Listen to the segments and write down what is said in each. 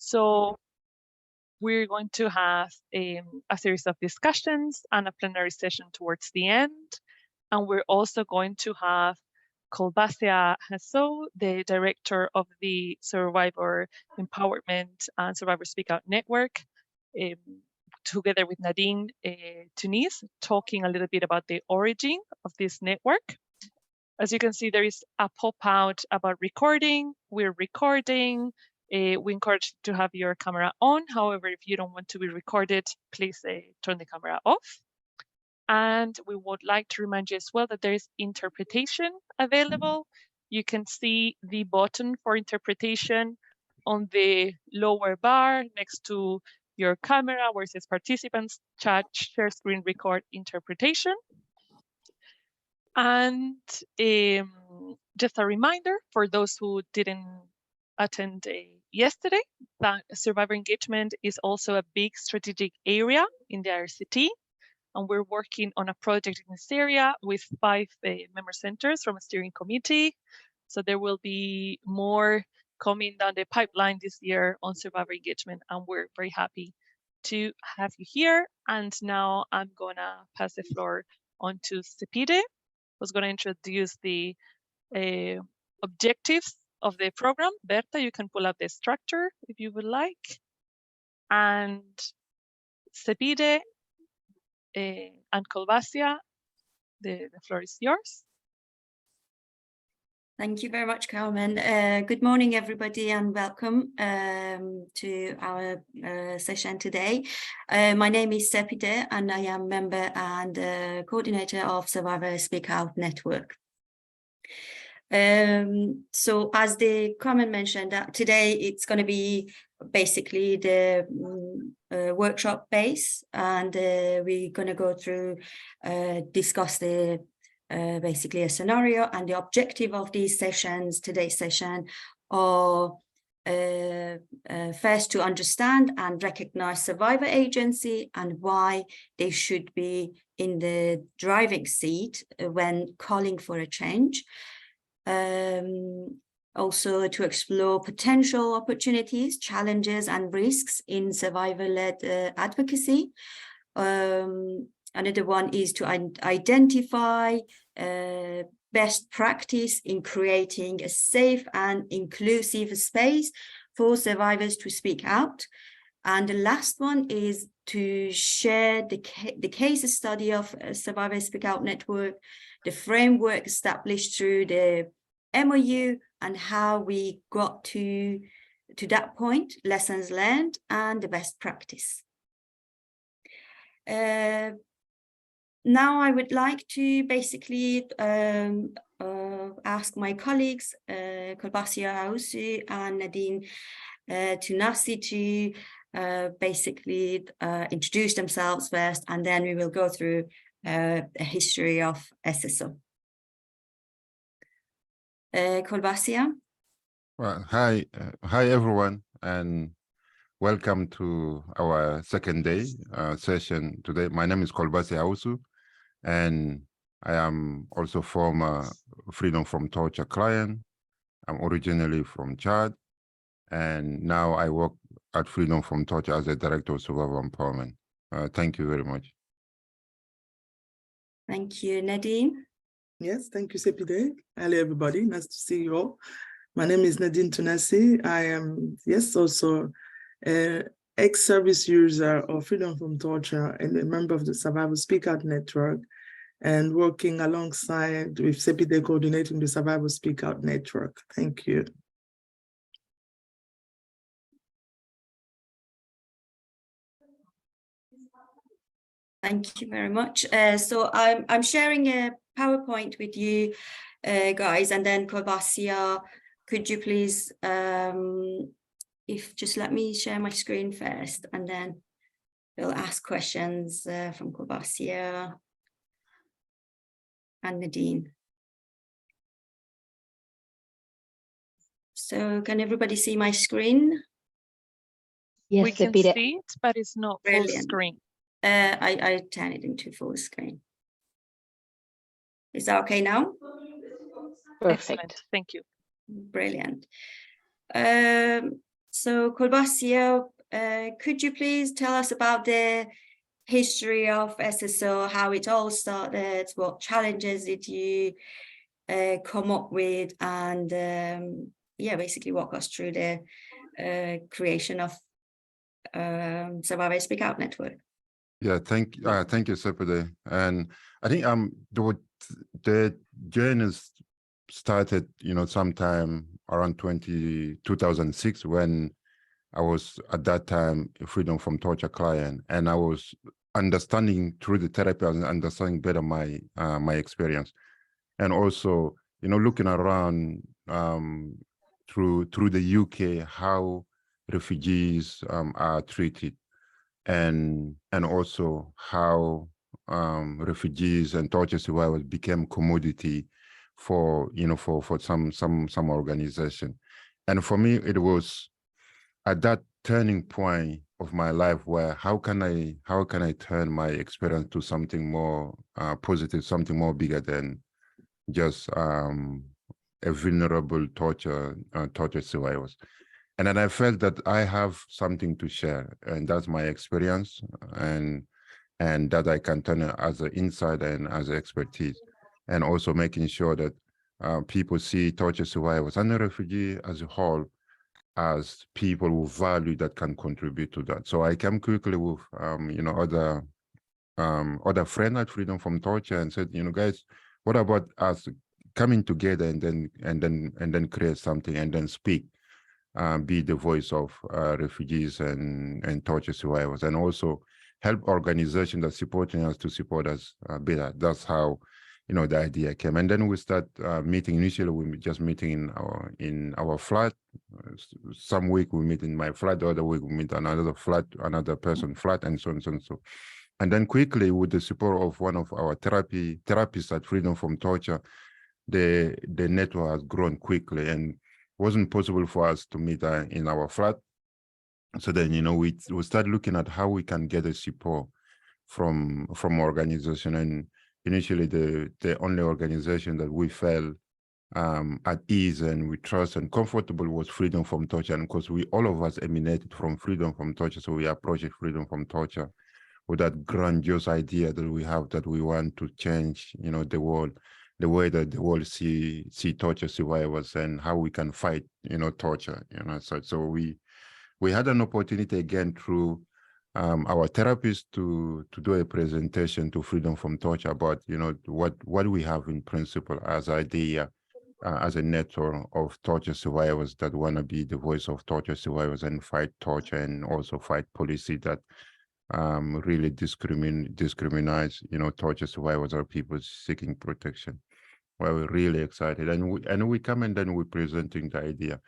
So we're going to have a series of discussions and a plenary session towards the end. And we're also going to have Kolbassia Haoussou, the director of the Survivor Empowerment and Survivor Speak Out Network, together with Nadine Tunis, talking a little bit about the origin of this network. As you can see, there is a pop-out about recording. We're recording. We encourage you to have your camera on. However, if you don't want to be recorded, please turn the camera off. And we would like to remind you as well that there is interpretation available. You can see the button for interpretation on the lower bar next to your camera where it says participants, chat, share screen, record, interpretation. And just a reminder for those who didn't attend yesterday, that survivor engagement is also a big strategic area in the IRCT. And we're working on a project in this area with 5 member centers from a steering committee. So there will be more coming down the pipeline this year on survivor engagement, and we're very happy to have you here. And now I'm gonna pass the floor on to Sepide, who's gonna introduce the objectives of the program. Berta, you can pull up the structure if you would like. And Sepide and Kolbassia, the floor is yours. Thank you very much, Carmen. Good morning, everybody, and welcome to our session today. My name is Sepide, and I am member and coordinator of Survivor Speak Out Network. So as the Carmen mentioned, today it's going to be basically the workshop base, and we're going to go through, discuss the basically a scenario, and the objective of these sessions, today's session, are first to understand and recognize survivor agency and why they should be in the driving seat when calling for a change. Also to explore potential opportunities, challenges and risks in survivor-led advocacy. Another one is to identify best practice in creating a safe and inclusive space for survivors to speak out. And the last one is to share the case study of Survivor Speak Out Network, the framework established through the MOU, and how we got to that point, lessons learned, and the best practice. Now I would like to basically ask my colleagues, Kolbassia, Haoussou, and Nadine Tunis, to basically introduce themselves first, and then we will go through a history of SSO. Kolbassia. Well, hi everyone, and welcome to our second day session today. My name is Kolbassia Haoussou, and I am also former Freedom from Torture client. I'm originally from Chad, and now I work at Freedom from Torture as a director of survivor empowerment. Thank you very much. Thank you, Nadine. Yes, thank you, Sepide. Hello, everybody. Nice to see you all. My name is Nadine Tunis. I am, yes, also ex-service user of Freedom from Torture and a member of the Survivor Speak Out Network, and working alongside with Sepide coordinating the Survivor Speak Out Network. Thank you. Thank you very much. So I'm sharing a PowerPoint with you guys, and then Kolbassia, could you please, just let me share my screen first, and then we'll ask questions from Kolbassia and Nadine. So can everybody see my screen? Yes, we can see it, but it's not full screen. I turn it into full screen. Is that okay now? Perfect. Excellent. Thank you. Brilliant. So Kolbassia, could you please tell us about the history of SSO, how it all started, what challenges did you come up with, and yeah, basically walk us through the creation of Survivors Speak Out Network. Yeah, thank you, Sepide. And I think the journey started, sometime around 2006 when I was at that time a Freedom from Torture client, and I was understanding through the therapy, I was understanding better my my experience, and also looking around through the UK how refugees are treated, and also how refugees and torture survivors became commodity for for some organization. And for me, it was at that turning point of my life where how can I turn my experience to something more positive, something more bigger than just a vulnerable torture survivors. And then I felt that I have something to share, and that's my experience, and that I can turn it as an insight and as an expertise, and also making sure that people see torture survivors and the refugee as a whole as people with value that can contribute to that. So I came quickly with other friends at Freedom from Torture and said, guys, what about us coming together and then create something and then speak, be the voice of refugees and torture survivors, and also help organizations that supporting us to support us better. That's how the idea came. And then we start meeting. Initially we were just meeting in our flat. Some week we meet in my flat, the other week we meet another flat, another person flat, and so on and so. And then quickly, with the support of one of our therapists at Freedom from Torture, the network has grown quickly, and wasn't possible for us to meet in our flat. So then, we start looking at how we can get a support from organization. And initially, the only organization that we felt at ease and we trust and comfortable was Freedom from Torture. And of course, all of us emanated from Freedom from Torture, so we approached Freedom from Torture with that grandiose idea that we have, that we want to change, the world, the way that the world see torture survivors, and how we can fight, torture, So we had an opportunity again through our therapist to do a presentation to Freedom from Torture about, what we have in principle as idea, as a network of torture survivors that want to be the voice of torture survivors and fight torture, and also fight policy that really discriminates, torture survivors or people seeking protection. Well, we're really excited, and we come and then we're presenting the idea.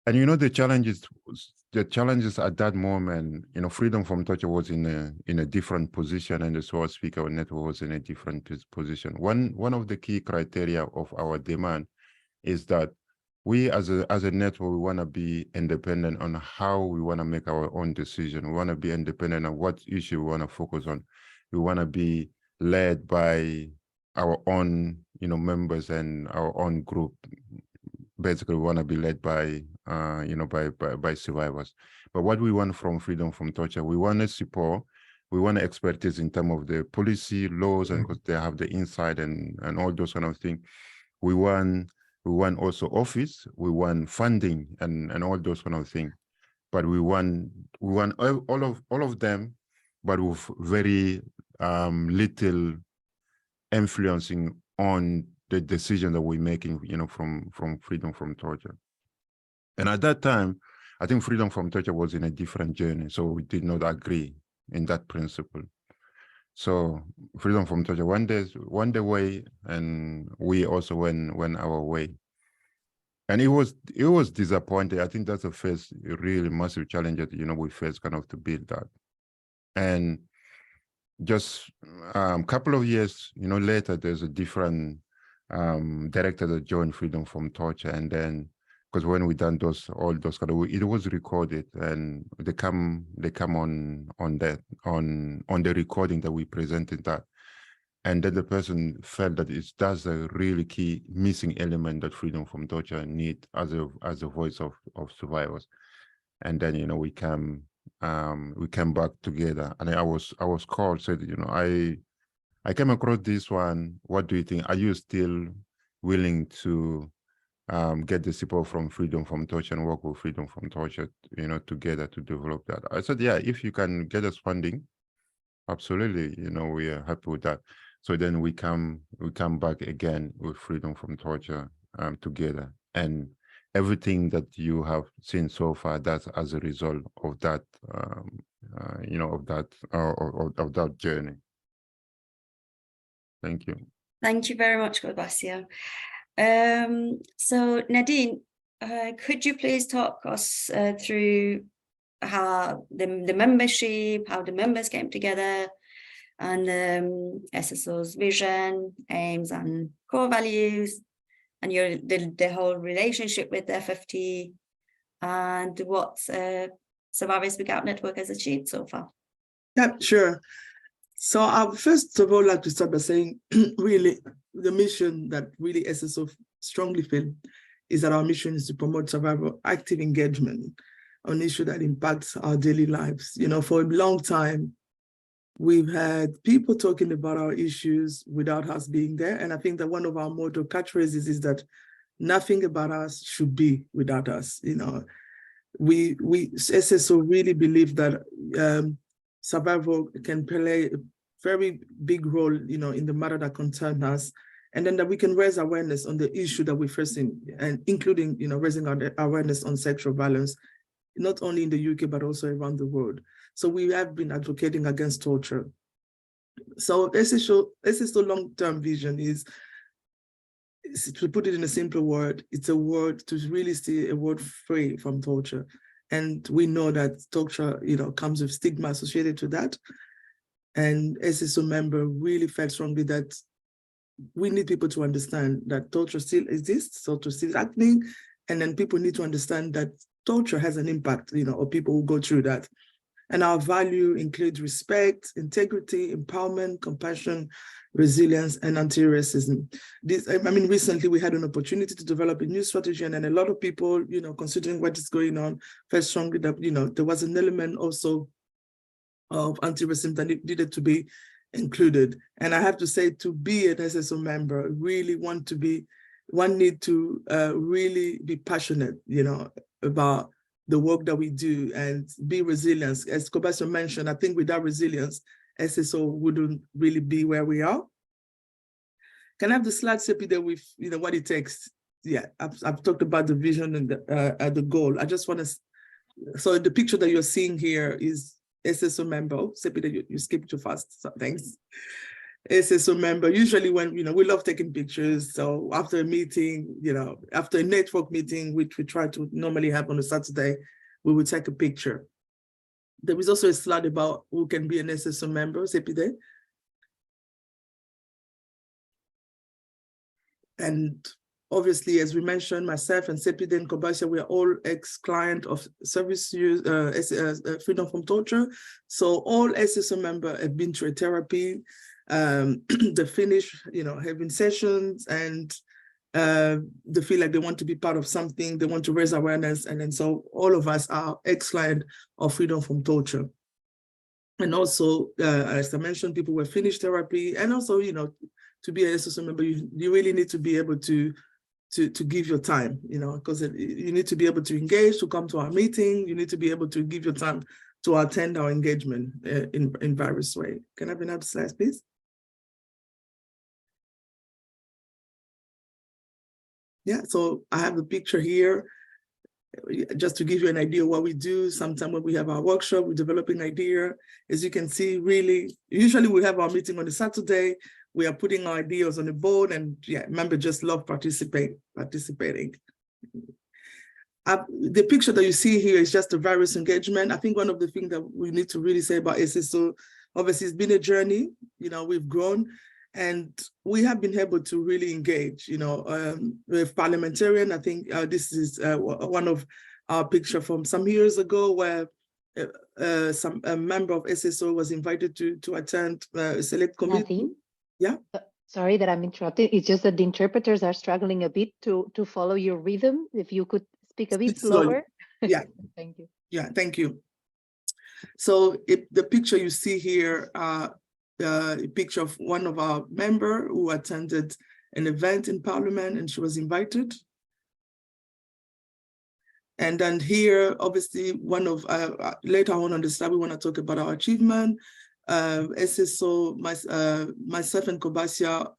And the challenges at that moment, Freedom from Torture was in a different position, and the Source Speaker Network was in a different position. One of the key criteria of our demand is that we as a network, we want to be independent on how we want to make our own decision. We want to be independent on what issue we want to focus on. We want to be led by our own, members and our own group. Basically, we want to be led by, by survivors. But what we want from Freedom from Torture, we want to support, we want expertise in terms of the policy, laws, and because they have the insight and all those kind of things. We want also office, we want funding and all those kind of things. But we want all of them, but with very little influencing on the decision that we're making, from Freedom from Torture. And at that time, I think Freedom from Torture was in a different journey, so we did not agree in that principle. So Freedom from Torture went their way, and we also went our way. And it was disappointing. I think that's the first really massive challenge that we faced, kind of to build that. And just a couple of years later, there's a different director that joined Freedom from Torture, and then because when we done all those kind of, it was recorded, and they come on the recording that we presented that, and then the person felt that that's a really key missing element that Freedom from Torture need as a voice of survivors. and then we came back together. And I was called, said, I came across this one. What do you think? Are you still willing to get the support from Freedom from Torture and work with Freedom from Torture, together to develop that? I said, yeah, if you can get us funding, absolutely, we are happy with that. So then we come back again with Freedom from Torture together, and everything that you have seen so far, that's as a result of that, of that journey. Thank you. Thank you very much, Kolbassia. So Nadine, could you please talk us through how the membership, how the members came together, and SSO's vision, aims, and core values, and the whole relationship with the FFT, and what Survivors Speak Out Network has achieved so far? Yeah, sure. So I first of all like to start by saying, really, the mission that really SSO strongly feel is that our mission is to promote survivor active engagement on issue that impacts our daily lives. For a long time, we've had people talking about our issues without us being there. And I think that one of our motto catchphrases is that nothing about us should be without us. We SSO really believe that survival can play a very big role, in the matter that concerns us, and then that we can raise awareness on the issue that we're facing, and including, raising our awareness on sexual violence, not only in the UK, but also around the world. So we have been advocating against torture. So SSO long-term vision is, to put it in a simple word, it's a word to really see a world free from torture. And we know that torture, comes with stigma associated to that. And SSO member really felt strongly that we need people to understand that torture still exists, torture still happening, and then people need to understand that torture has an impact, on people who go through that. And our value includes respect, integrity, empowerment, compassion, resilience, and anti-racism. Recently we had an opportunity to develop a new strategy, and then a lot of people, considering what is going on, felt strongly that, there was an element also of anti-racism that needed to be included. And I have to say, to be an SSO member, one need to really be passionate, about the work that we do and be resilient. As Kolbassia mentioned, I think without resilience, SSO wouldn't really be where we are. Can I have the slide, Sepi, there with what it takes? Yeah, I've talked about the vision and the goal. I just want to, so the picture that you're seeing here is SSO member. Sepi, that you skipped too fast, so thanks. SSO member, usually when, we love taking pictures. So after a meeting, after a network meeting, which we try to normally have on a Saturday, we would take a picture. There is also a slide about who can be an SSO member, Sepide. And obviously, as we mentioned, myself and Sepide and Kolbassia, we are all ex-client of service use, Freedom from Torture. So all SSO members have been through a therapy. They finish, having sessions, and they feel like they want to be part of something, they want to raise awareness, and then so all of us are ex-client of Freedom from Torture. And also, as I mentioned, people were finished therapy, and also, to be an SSO member, you really need to be able to give your time, because you need to be able to engage, to come to our meeting, you need to be able to give your time to attend our engagement in various ways. Can I have another slide, please? Yeah, so I have the picture here, just to give you an idea of what we do. Sometimes when we have our workshop, we develop an idea. As you can see, really, usually we have our meeting on a Saturday. We are putting our ideas on the board, and yeah, members just love participating. The picture that you see here is just a various engagement. I think one of the things that we need to really say about SSO, obviously it's been a journey, we've grown, and we have been able to really engage, with parliamentarian. I think this is one of our picture from some years ago where a member of SSO was invited to attend a select committee. Nothing. Yeah. Sorry that I'm interrupting. It's just that the interpreters are struggling a bit to follow your rhythm. If you could speak a bit slower. Yeah. Thank you. Yeah, thank you. So the picture you see here, a picture of one of our members who attended an event in Parliament and she was invited. And then here, obviously, one of, later on on the slide, we want to talk about our achievement. SSO, myself and Kolbassia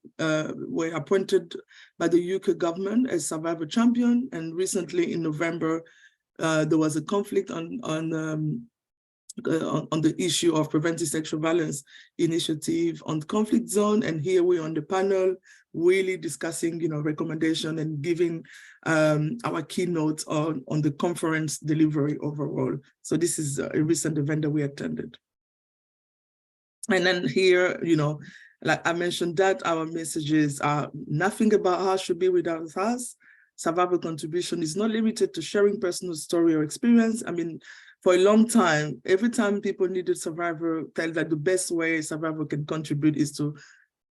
were appointed by the UK government as survivor champion. And recently in November, there was a conflict on the issue of preventing sexual violence initiative on the conflict zone. And here we're on the panel, really discussing, recommendation and giving our keynotes on the conference delivery overall. So this is a recent event that we attended. And then here, like I mentioned that our messages are nothing about us should be without us. Survivor contribution is not limited to sharing personal story or experience. I mean, for a long time, every time people needed survivor, tell that the best way survivor can contribute is to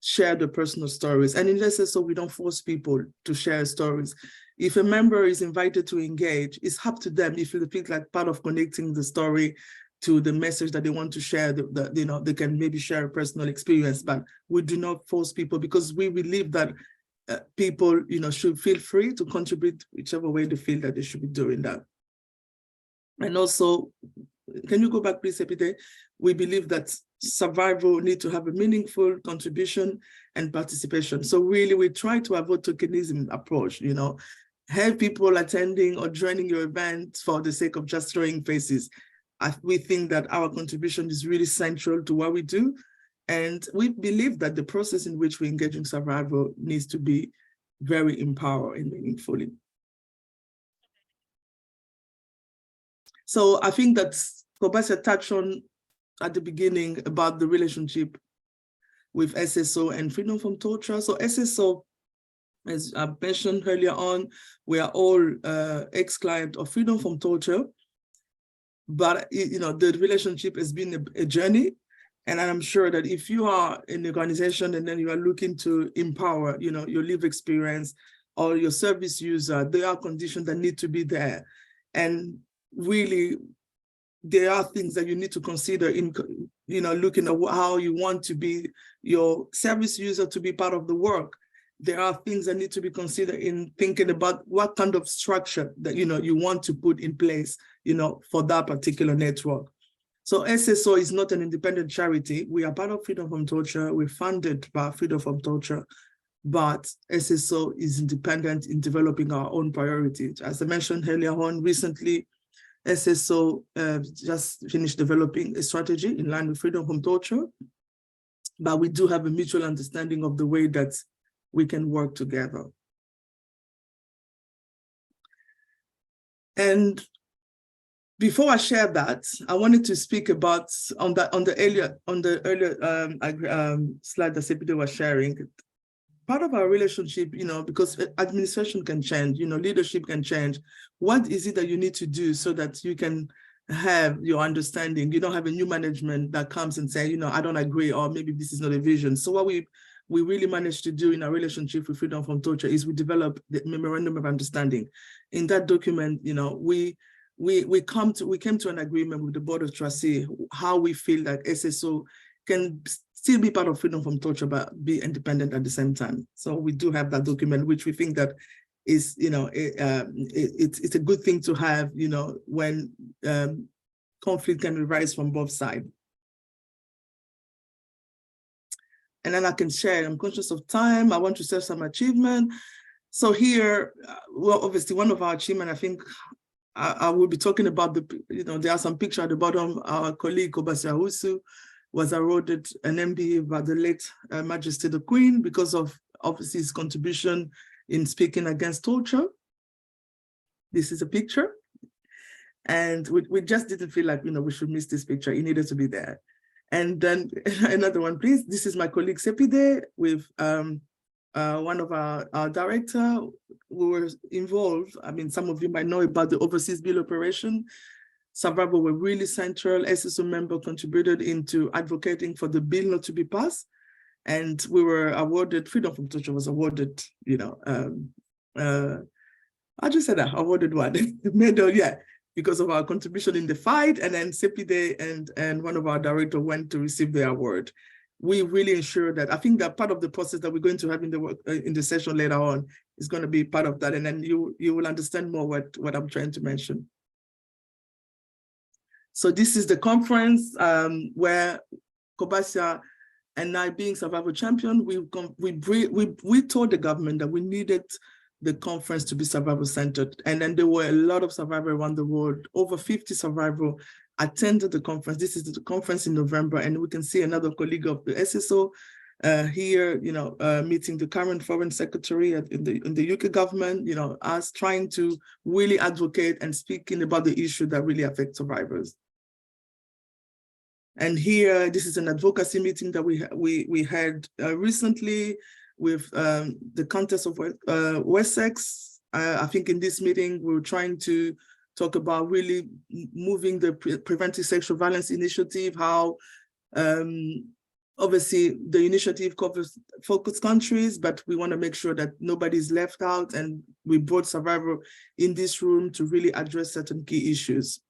share the personal stories. And in SSO, we don't force people to share stories. If a member is invited to engage, it's up to them. If you feel like part of connecting the story to the message that they want to share, they can maybe share a personal experience, but we do not force people because we believe that people, should feel free to contribute whichever way they feel that they should be doing that. And also, can you go back, please, Epide? We believe that survival need to have a meaningful contribution and participation. So really, we try to avoid tokenism approach, have people attending or joining your event for the sake of just throwing faces. We think that our contribution is really central to what we do. And we believe that the process in which we engage in survival needs to be very empowering and meaningfully. So I think that Kolbassia touched on at the beginning about the relationship with SSO and freedom from torture. So SSO, as I mentioned earlier on, we are all ex-client of freedom from torture. But the relationship has been a journey. And I'm sure that if you are in the organization and then you are looking to empower, your lived experience or your service user, there are conditions that need to be there. And really, there are things that you need to consider in, looking at how you want to be your service user to be part of the work. There are things that need to be considered in thinking about what kind of structure that, you want to put in place, for that particular network. So SSO is not an independent charity. We are part of Freedom from Torture. We're funded by Freedom from Torture, but SSO is independent in developing our own priorities. As I mentioned earlier on, recently, SSO just finished developing a strategy in line with Freedom from Torture, but we do have a mutual understanding of the way that we can work together. And before I share that, I wanted to speak about on the earlier slide that Sepide was sharing. Part of our relationship, because administration can change, leadership can change. What is it that you need to do so that you can have your understanding? You don't have a new management that comes and say, I don't agree, or maybe this is not a vision. So what we really managed to do in our relationship with Freedom from Torture is we developed the memorandum of understanding. In that document, we came to an agreement with the Board of Trustees how we feel that SSO can still be part of Freedom from Torture, but be independent at the same time. So we do have that document, which we think that is, it's a good thing to have, when conflict can arise from both sides. And then I can share, I'm conscious of time. I want to share some achievement. So here, well, obviously one of our achievements, I think I will be talking about there are some pictures at the bottom. Our colleague Kolbassia Haoussou was awarded an MBA by the late Majesty the Queen because of obviously his contribution in speaking against torture. This is a picture. And we just didn't feel like, we should miss this picture. It needed to be there. And then another one, please. This is my colleague Sepide with one of our director. We were involved. I mean, some of you might know about the overseas bill operation. Survivor were really central. SSO member contributed into advocating for the bill not to be passed. And we were awarded, Freedom from Torture was awarded, I just said that, awarded what? Medal, yeah. because of our contribution in the fight, and then Sepide and one of our directors went to receive the award. We really ensure that. I think that part of the process that we're going to have in the session later on is going to be part of that, and then you will understand more what I'm trying to mention. So this is the conference where Kolbassia and I, being survival champion, we told the government that we needed the conference to be survival centered. And then there were a lot of survivors around the world. Over 50 survivors attended the conference. This is the conference in November, and we can see another colleague of the SSO here, meeting the current foreign secretary in the UK government, us trying to really advocate and speaking about the issue that really affects survivors. And here, this is an advocacy meeting that we had recently with the Countess of Wessex. I think in this meeting, we were trying to talk about really moving the Preventing Sexual Violence Initiative, how obviously the initiative covers focus countries, but we want to make sure that nobody's left out, and we brought survivors in this room to really address certain key issues.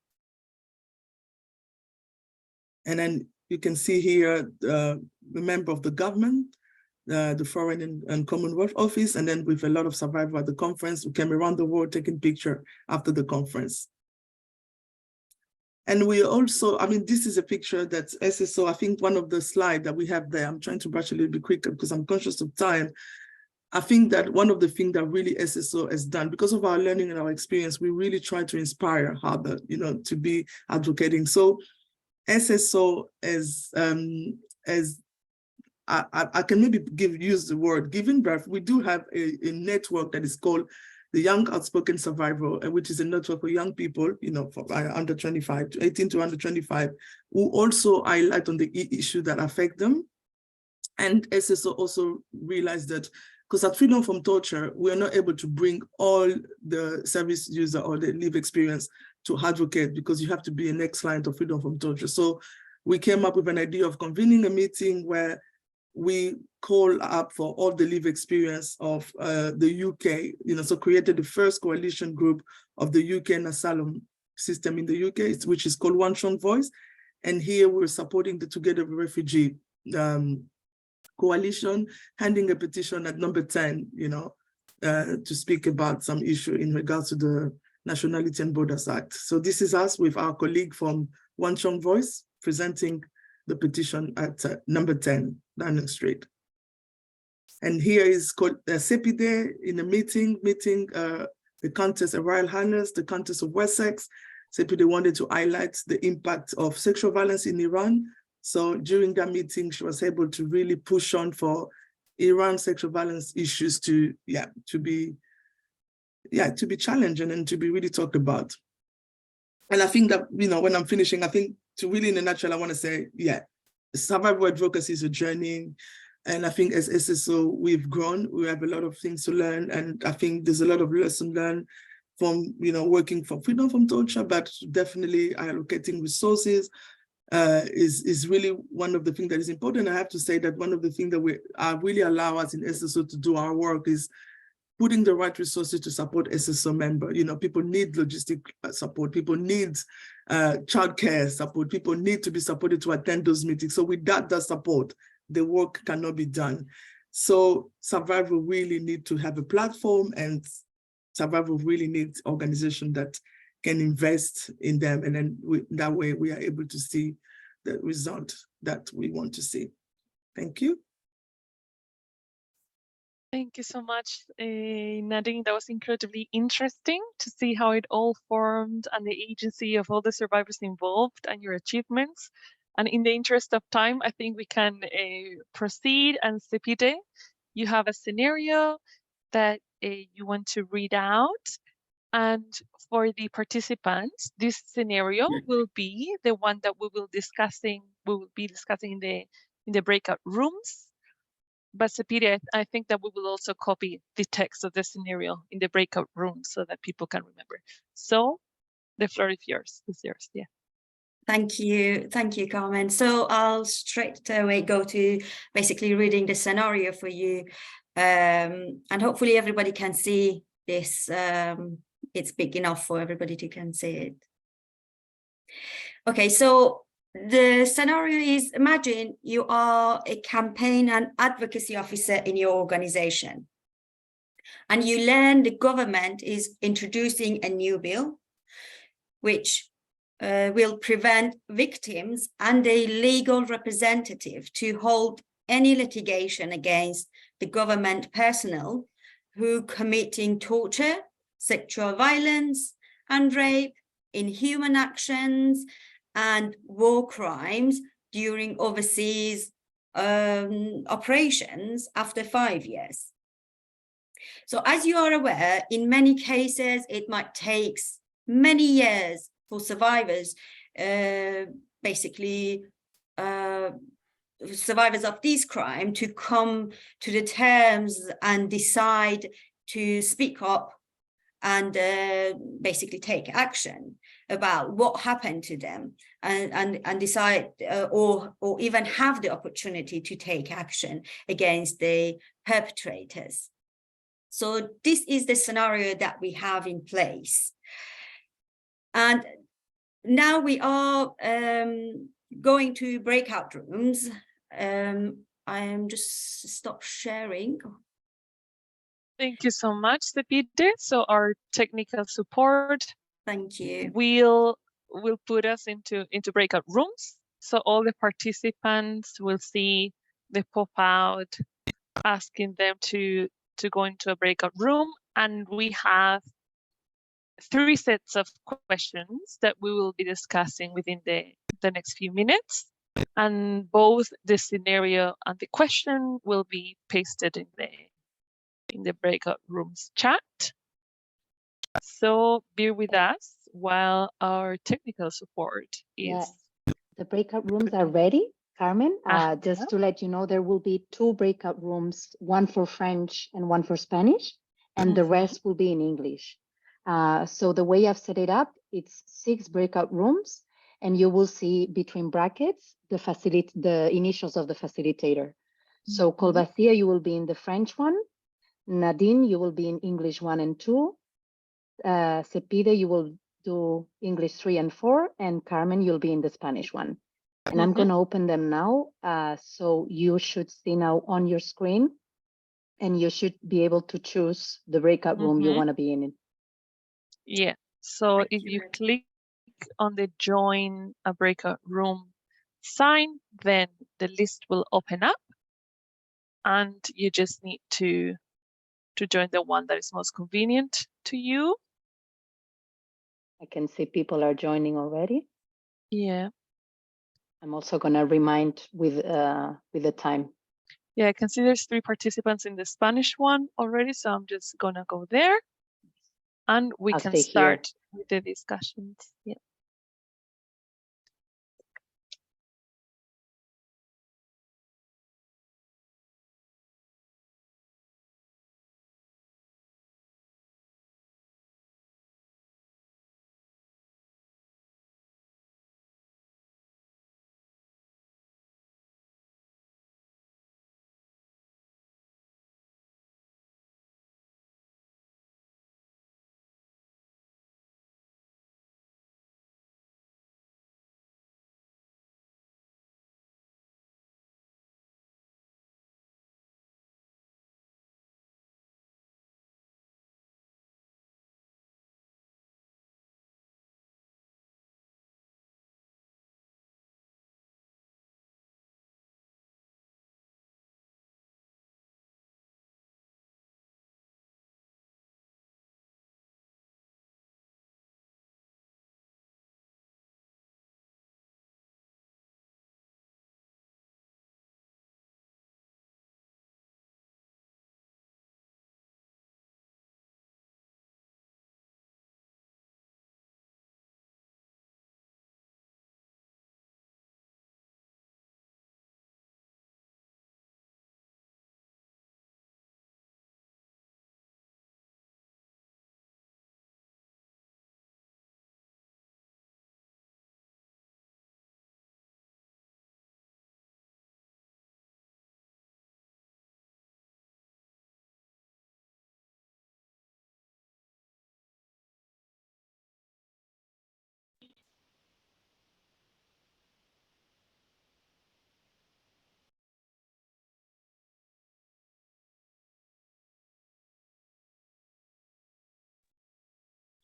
And then you can see here the member of the government, the Foreign and Commonwealth Office, and then with a lot of survivors at the conference who came around the world taking pictures after the conference. And we also, this is a picture that's SSO. I think one of the slides that we have there, I'm trying to brush a little bit quicker because I'm conscious of time. I think that one of the things that really SSO has done, because of our learning and our experience, we really try to inspire others, to be advocating. So SSO I can maybe use the word giving birth. We do have a network that is called the Young Outspoken Survivor, which is a network for young people, for under 25, 18 to under 25, who also highlight on the issue that affect them. And SSO also realized that because at Freedom from Torture, we are not able to bring all the service user or the lived experience to advocate, because you have to be an ex-client of Freedom from Torture. So we came up with an idea of convening a meeting where we call up for all the lived experience of the UK, so created the first coalition group of the UK and asylum system in the UK, which is called One Strong Voice. And here we're supporting the Together with Refugee coalition, handing a petition at number 10, to speak about some issue in regards to the Nationality and Borders Act. So this is us with our colleague from One Strong Voice presenting the petition at number 10, Downing Street. And here is Sepide in a meeting the Countess of Royal Highness, the Countess of Wessex. Sepide wanted to highlight the impact of sexual violence in Iran. So during that meeting, she was able to really push on for Iran sexual violence issues to be challenged and to be really talked about. And I think that, when I'm finishing, I think to really in a nutshell, I want to say, survival advocacy is a journey. And I think as SSO, we've grown, we have a lot of things to learn. And I think there's a lot of lessons learned from, working for Freedom from Torture, but definitely allocating resources is really one of the things that is important. I have to say that one of the things that we really allow us in SSO to do our work is putting the right resources to support SSO member. People need logistic support, people need childcare support, people need to be supported to attend those meetings. So without that support, the work cannot be done. So survival really need to have a platform, and survival really needs organization that can invest in them. And then that way we are able to see the result that we want to see. Thank you. Thank you so much, Nadine. That was incredibly interesting to see how it all formed and the agency of all the survivors involved and your achievements. And in the interest of time, I think we can proceed. And Sepide, you have a scenario that you want to read out. And for the participants, this scenario will be the one that we will be discussing in the breakout rooms. But Sepide, I think that we will also copy the text of the scenario in the breakout room so that people can remember. So the floor is yours. Yeah. Thank you, Carmen. So I'll straight away go to basically reading the scenario for you, and hopefully everybody can see this. It's big enough for everybody to can see it. Okay, so the scenario is, imagine you are a campaign and advocacy officer in your organization, and you learn the government is introducing a new bill, which will prevent victims and a legal representative to hold any litigation against the government personnel who committing torture, sexual violence and rape, inhuman actions and war crimes during overseas operations after 5 years. So as you are aware, in many cases, it might take many years for survivors, survivors of this crime to come to the terms and decide to speak up and basically take action about what happened to them, and decide or even have the opportunity to take action against the perpetrators. So this is the scenario that we have in place. And now we are going to breakout rooms. I am just stop sharing. Thank you so much, Sepide. So our technical support Thank you. will put us into breakout rooms. So all the participants will see the pop out asking them to go into a breakout room, and we have 3 sets of questions that we will be discussing within the next few minutes, and both the scenario and the question will be pasted in the breakout rooms chat. So bear with us while our technical support is. The breakout rooms are ready, Carmen. Just to let you know, there will be 2 breakout rooms, one for French and one for Spanish, and the rest will be in English. So the way I've set it up, it's 6 breakout rooms, and you will see between brackets the initials of the facilitator. So Kolbassia, you will be in the French one. Nadine, you will be in English 1 and 2. Sepide, you will do English 3 and 4, and Carmen, you'll be in the Spanish one. And I'm going to open them now. So you should see now on your screen, and you should be able to choose the breakout room you want to be in. Yeah. So if you click on the join a breakout room sign, then the list will open up, and you just need to join the one that is most convenient to you. I can see people are joining already. Yeah. I'm also going to remind with the time. Yeah, I can see there's 3 participants in the Spanish one already, so I'm just going to go there, and we can start with the discussions. Yeah.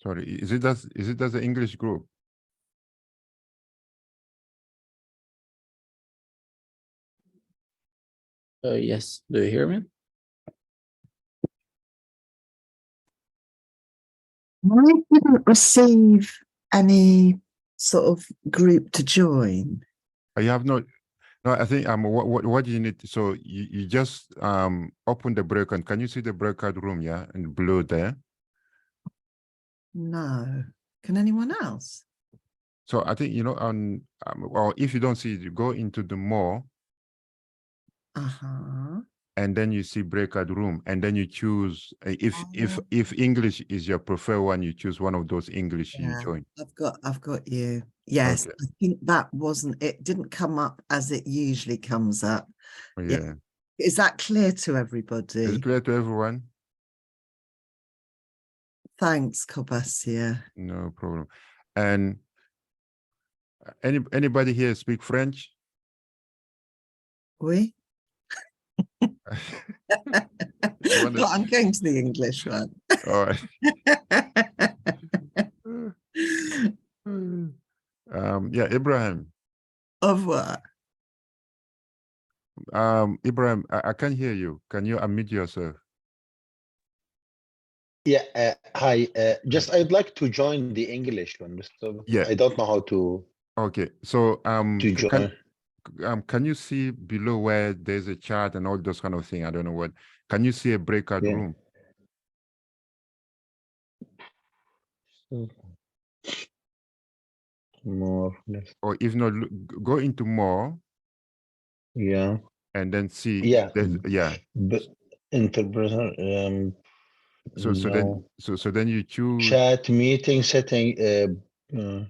Sorry, is it as the English group? Yes, do you hear me? I didn't receive any sort of group to join. You have not. No, I think what do you need? So you just open the breakout. Can you see the breakout room? Yeah, in blue there. No. Can anyone else? So I think on or if you don't see it, you go into the more. And then you see breakout room, and then you choose if English is your preferred one, you choose one of those English you join. I've got you. Yes, Okay. I think that wasn't it. Didn't come up as it usually comes up. Yeah. Is that clear to Is everybody? it clear to everyone? Thanks, Kolbassia. No problem. And anybody here speak French? Oui. But I'm going to the English one. All right. Yeah, Ibrahim. Au revoir. Ibrahim, I can't hear you. Can you unmute yourself? Yeah, hi. Just I'd like to join the English one, so Yeah. I don't know how to Okay. So to join. can you see below where there's a chart and all those kind of things? I don't know what. Can you see a breakout Yeah. room? More. Less. Or if not, go into more. Yeah. And then see. Yeah. Yeah. But interpreter. So then you choose Chat meeting setting. no.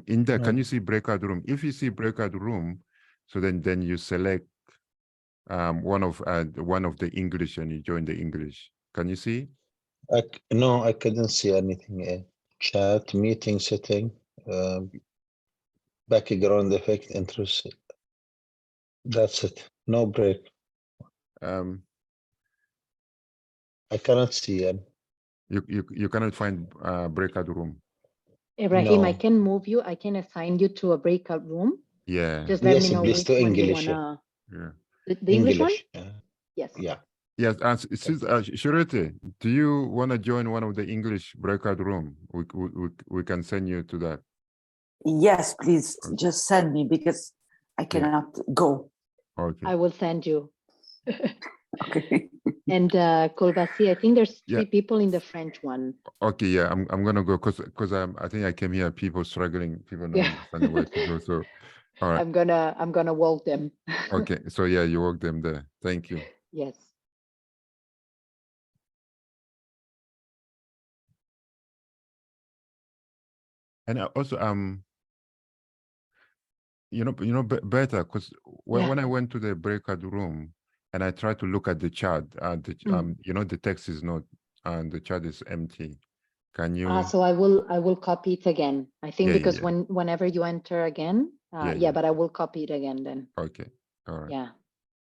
In there, can No. you see breakout room? If you see breakout room, so then you select one of the English and you join the English. Can you see? No, I couldn't see anything. Chat meeting setting. Background effect interest. That's it. No break. I cannot see it. You cannot find breakout room. Ibrahim, I No. can move you. I can assign you to a breakout room. Yeah. Just let me Yes, know please, which to one you English. wanna. Yeah. The English one? Yes. Yeah. Yes. Shirete, do you want to join one of the English breakout room? We can send you to that. Yes, please just send me because I cannot go. Okay. I will send you. Okay. And Kolbassia, I think there's three people in the French one. Okay, yeah, I'm gonna go because I think I came here, people struggling, people not understanding where to go. So all right. I'm gonna walk them. Okay, so yeah, you walk them there. Thank you. Yes. And also better because when I went to the breakout room and I tried to look at the chart, the text is not and the chart is empty. Can you? So I will copy it again. I think because yeah. whenever you enter again, but I will copy it again then. Okay. All right. Yeah.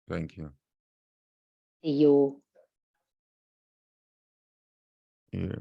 Thank you. See you. Yeah.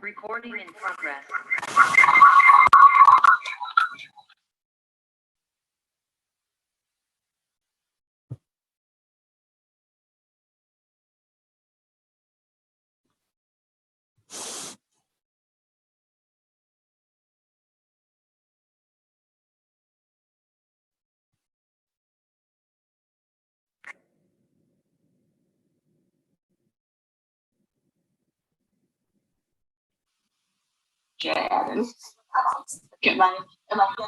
Recording in progress. Get my, am I good?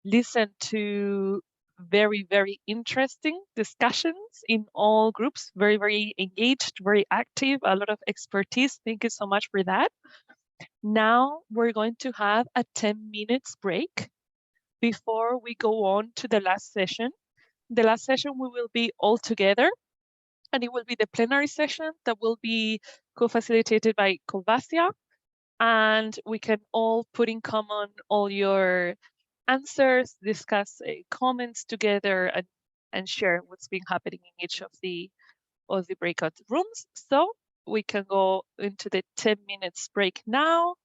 listen to very, very interesting discussions in all groups, very, very engaged, very active, a lot of expertise. Thank you so much for that. Now we're going to have a 10 minutes break before we go on to the last session. The last session we will be all together, and it will be the plenary session that will be co-facilitated by Kolbassia, and we can all put in common all your answers, discuss comments together, and share what's been happening in each of the breakout rooms. So we can go into the 10 minutes break now.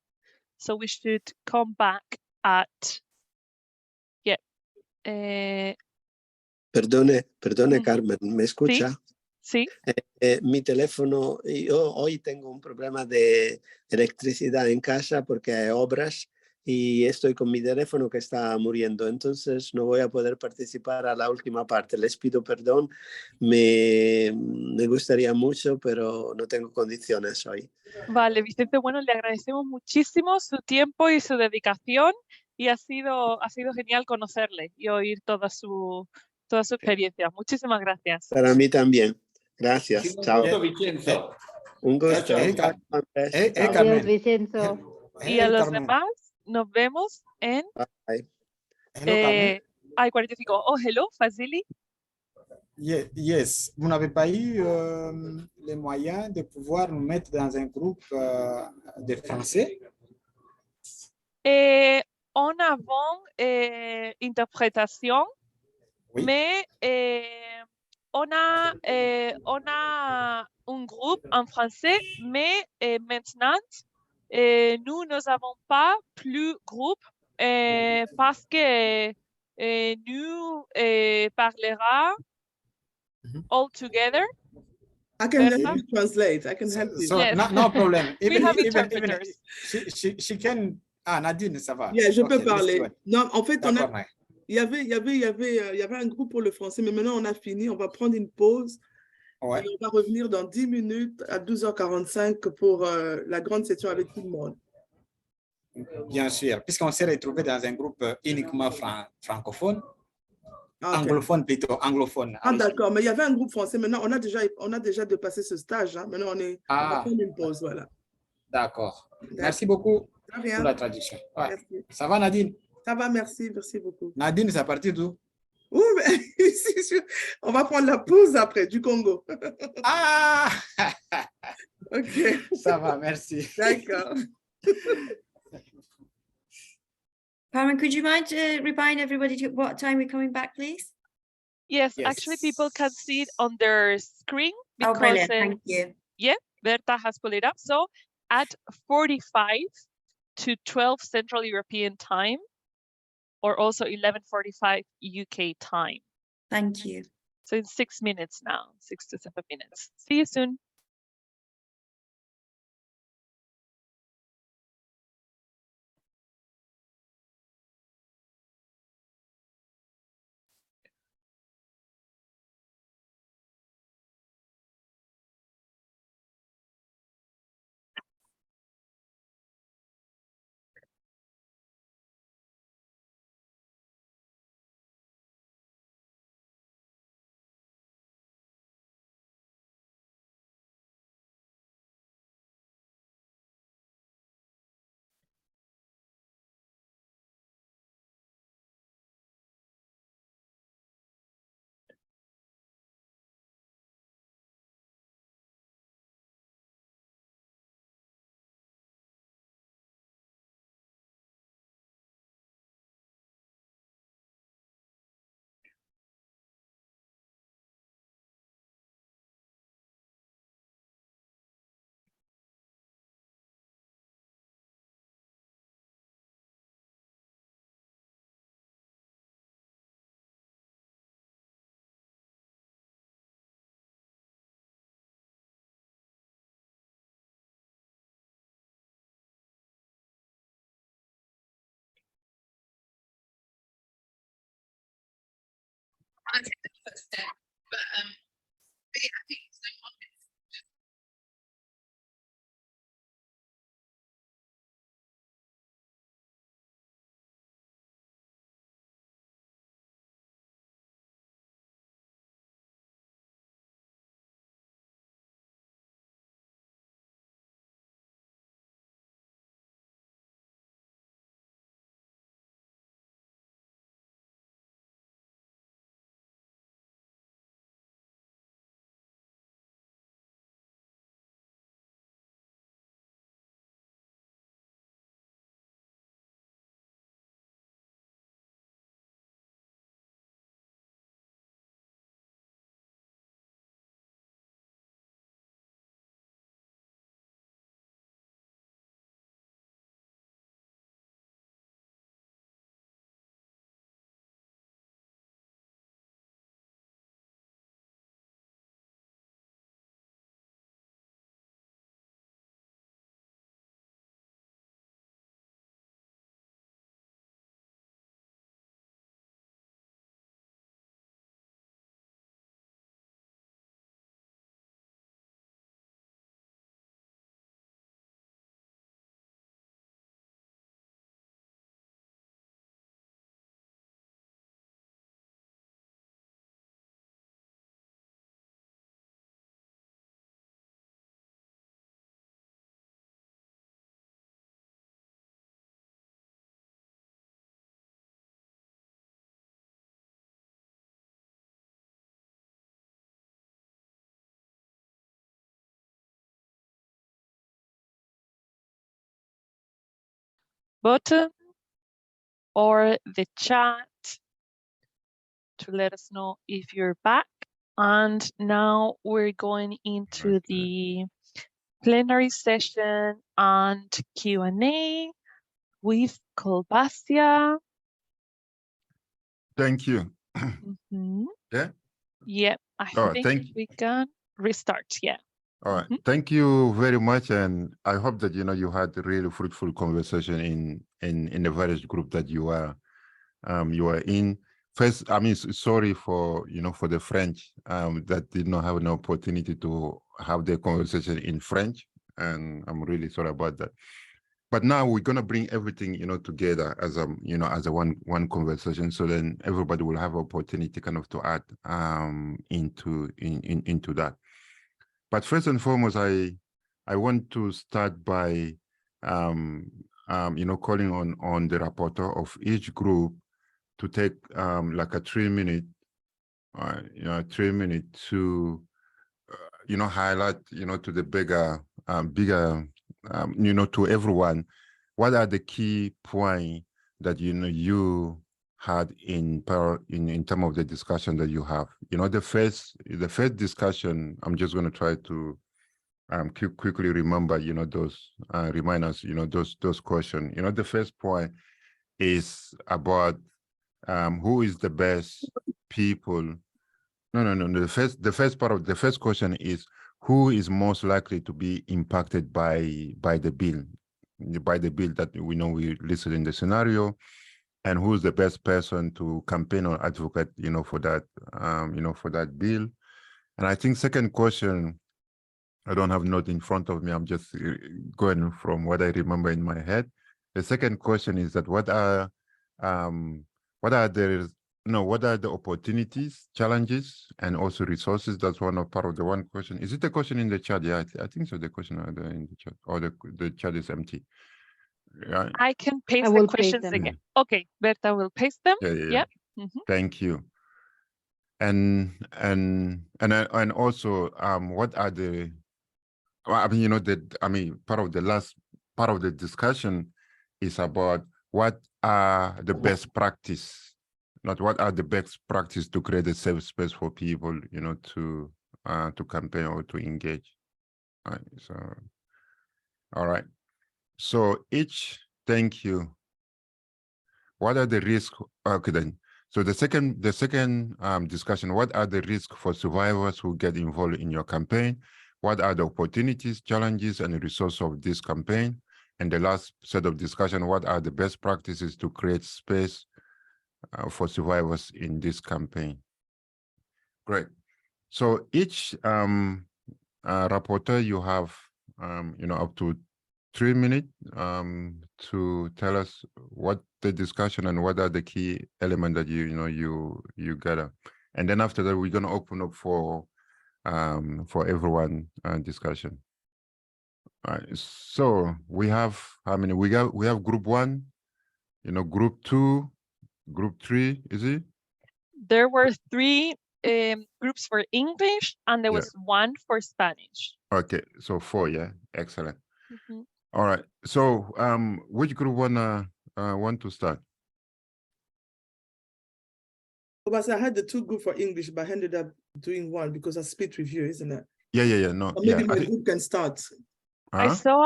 So we should come back at, Perdone, Carmen, ¿me escucha? Sí. Mi teléfono, yo hoy tengo un problema de electricidad en casa porque hay obras y estoy con mi teléfono que está muriendo, entonces no voy a poder participar a la última parte. Les pido perdón, me gustaría mucho, pero no tengo condiciones hoy. Vale, Vicente, bueno, le agradecemos muchísimo su tiempo y su dedicación, y ha sido genial conocerle y oír toda su experiencia. Muchísimas gracias. Para mí también. Gracias. Chao. Un gusto. Adiós, Vicenzo. Y a los demás, nos vemos en... Hay 45. Oh, hello, Fazili. Yes, vous n'avez pas eu les moyens de pouvoir nous mettre dans un groupe de français? En avant interprétation, oui. Mais on a un groupe en français, mais maintenant, nous n'avons pas plus groupe parce que nous parlera all together. I can help you translate. I can help you. So, yes. no problem. We have interpreters. She can... Ah, Nadine, ça va. Yeah, je peux parler. Non, en fait, il y avait un groupe pour le français, mais maintenant on a fini. On va prendre une pause. Ouais. Et on va revenir dans 10 minutes à 12h45 pour la grande session avec tout le monde. Bien sûr, puisqu'on s'est retrouvé dans un groupe uniquement francophone. Anglophone plutôt, anglophone. Ah d'accord, mais il y avait un groupe français. Maintenant, on a déjà dépassé ce stage. Hein. Maintenant, on va prendre une pause, voilà. D'accord. Merci beaucoup pour la traduction. Ouais. Ça va, Nadine? Ça va, merci beaucoup. Nadine, c'est à partir d'où? On va prendre la pause après, du Congo. Ah. Ok. Ça va, merci. D'accord. Carmen, could you mind remind everybody to what time we're coming back, please? Yes, actually people can see it on their screen because brilliant. Thank you. Yeah, Berta has put it up. So at 45 to 12 Central European time, or also 11:45 UK time. Thank you. So in 6 minutes now, 6 to 7 minutes. See you soon. I take the first step, but I think button or the chat to let us know if you're back. And now we're going into the plenary session and Q&A with Kolbassia. Thank you. Mhm. Yeah. Yeah, I Oh, think we can restart. Yeah. All right. Thank you very much, and I hope that you had a really fruitful conversation in the various group that you are in. First, I mean, sorry for for the French that did not have an opportunity to have the conversation in French, and I'm really sorry about that. But now we're gonna bring everything together as as a one conversation, so then everybody will have opportunity kind of to add into that. But first and foremost, I want to start by calling on the rapporteur of each group to take like a 3-minute 3-minute to highlight to the bigger to everyone what are the key points that you had in terms of the discussion that you have. The first discussion, I'm just going to try to quickly remember those remind us those questions. The first point is about who is the best people. No. The first part of the first question is who is most likely to be impacted by the bill that we listed in the scenario, and who's the best person to campaign or advocate for that for that bill. And I think second question, I don't have note in front of me, I'm just going from what I remember in my head. The second question is that what are the opportunities, challenges, and also resources? That's part of the one question. Is it a question in the chat? Yeah, I think so. The question in the chat, or the chat is empty. Yeah. I can paste the questions again. Okay, Berta will paste them. Yeah. Yep. Thank you. And also, what are the? Part of the last part of the discussion is about what are the best practice, not what are the best practice to create a safe space for people, to campaign or to engage. All right. So, all right. So thank you. What are the risks? Okay, then. So the second discussion, what are the risks for survivors who get involved in your campaign? What are the opportunities, challenges, and resources of this campaign? And the last set of discussion, what are the best practices to create space for survivors in this campaign? Great. So each rapporteur, you have up to 3 minutes to tell us what the discussion and what are the key elements that you gather. And then after that, we're going to open up for everyone discussion. All right. So we have how many? We have group 1, group 2, group 3. Is it? There were 3 groups for English, and there was 1 for Spanish. Okay, so 4. Yeah, excellent. All right. So which group want to start? But I had the 2 groups for English, but I ended up doing 1 because I split with you, isn't it? Yeah. No. Or maybe my group can start. I saw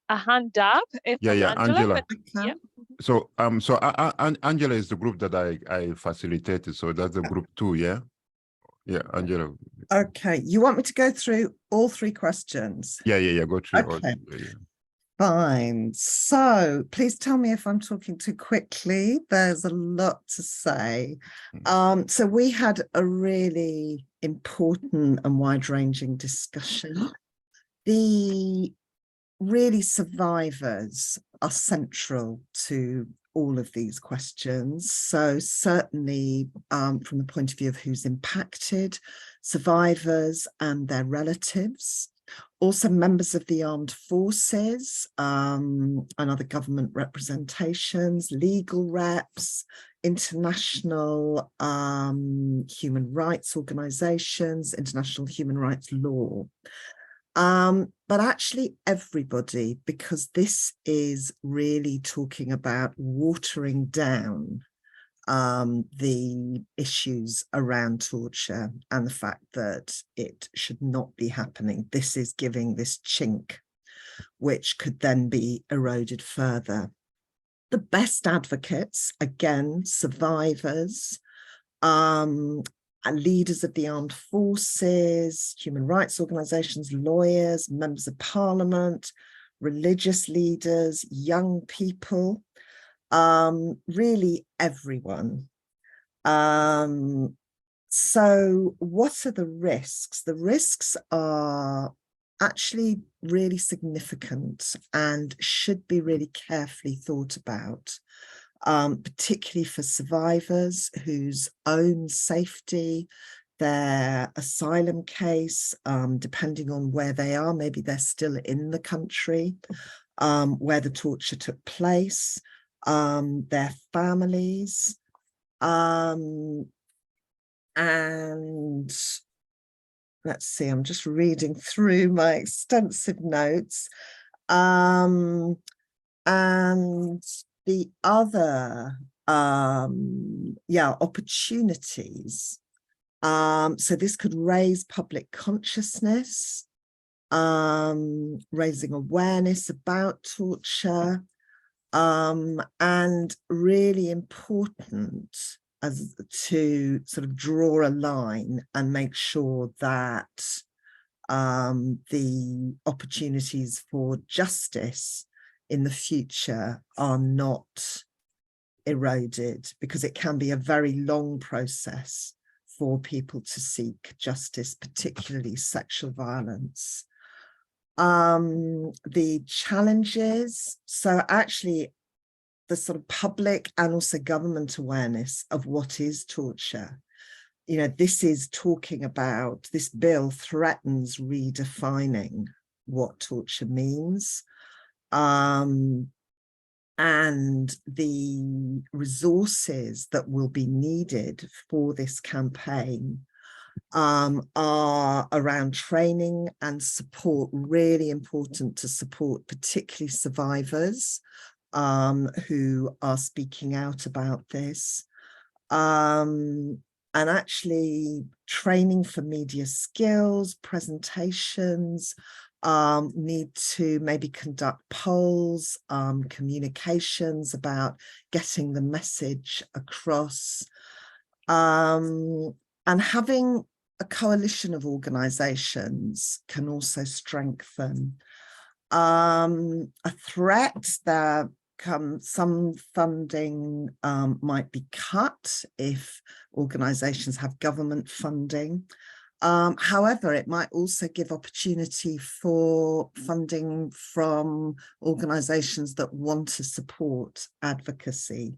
a hand up. Yeah, Angela. Yeah. So Angela is the group that I facilitated. So that's the group 2. Yeah. Yeah, Angela. Okay, you want me to go through all 3 questions? Yeah. Go through. Okay. Fine. So please tell me if I'm talking too quickly. There's a lot to say. So we had a really important and wide-ranging discussion. The really survivors are central to all of these questions. So certainly from the point of view of who's impacted, survivors and their relatives, also members of the armed forces and other government representations, legal reps, international human rights organizations, international human rights law. but actually everybody, because this is really talking about watering down the issues around torture and the fact that it should not be happening. This is giving this chink, which could then be eroded further. The best advocates, again, survivors, leaders of the armed forces, human rights organizations, lawyers, members of parliament, religious leaders, young people, really everyone. So what are the risks? The risks are actually really significant and should be really carefully thought about, particularly for survivors whose own safety, their asylum case, depending on where they are, maybe they're still in the country where the torture took place, their families, and let's see, I'm just reading through my extensive notes. And the other, opportunities. So this could raise public consciousness, raising awareness about torture, and really important as to sort of draw a line and make sure that the opportunities for justice in the future are not eroded, because it can be a very long process for people to seek justice, particularly sexual violence. The challenges, so actually the sort of public and also government awareness of what is torture. You know, this is talking about, this bill threatens redefining what torture means. And the resources that will be needed for this campaign are around training and support, really important to support particularly survivors who are speaking out about this. And actually training for media skills, presentations, need to maybe conduct polls, communications about getting the message across, and having a coalition of organizations can also strengthen. A threat that some funding might be cut if organizations have government funding. However, it might also give opportunity for funding from organizations that want to support advocacy.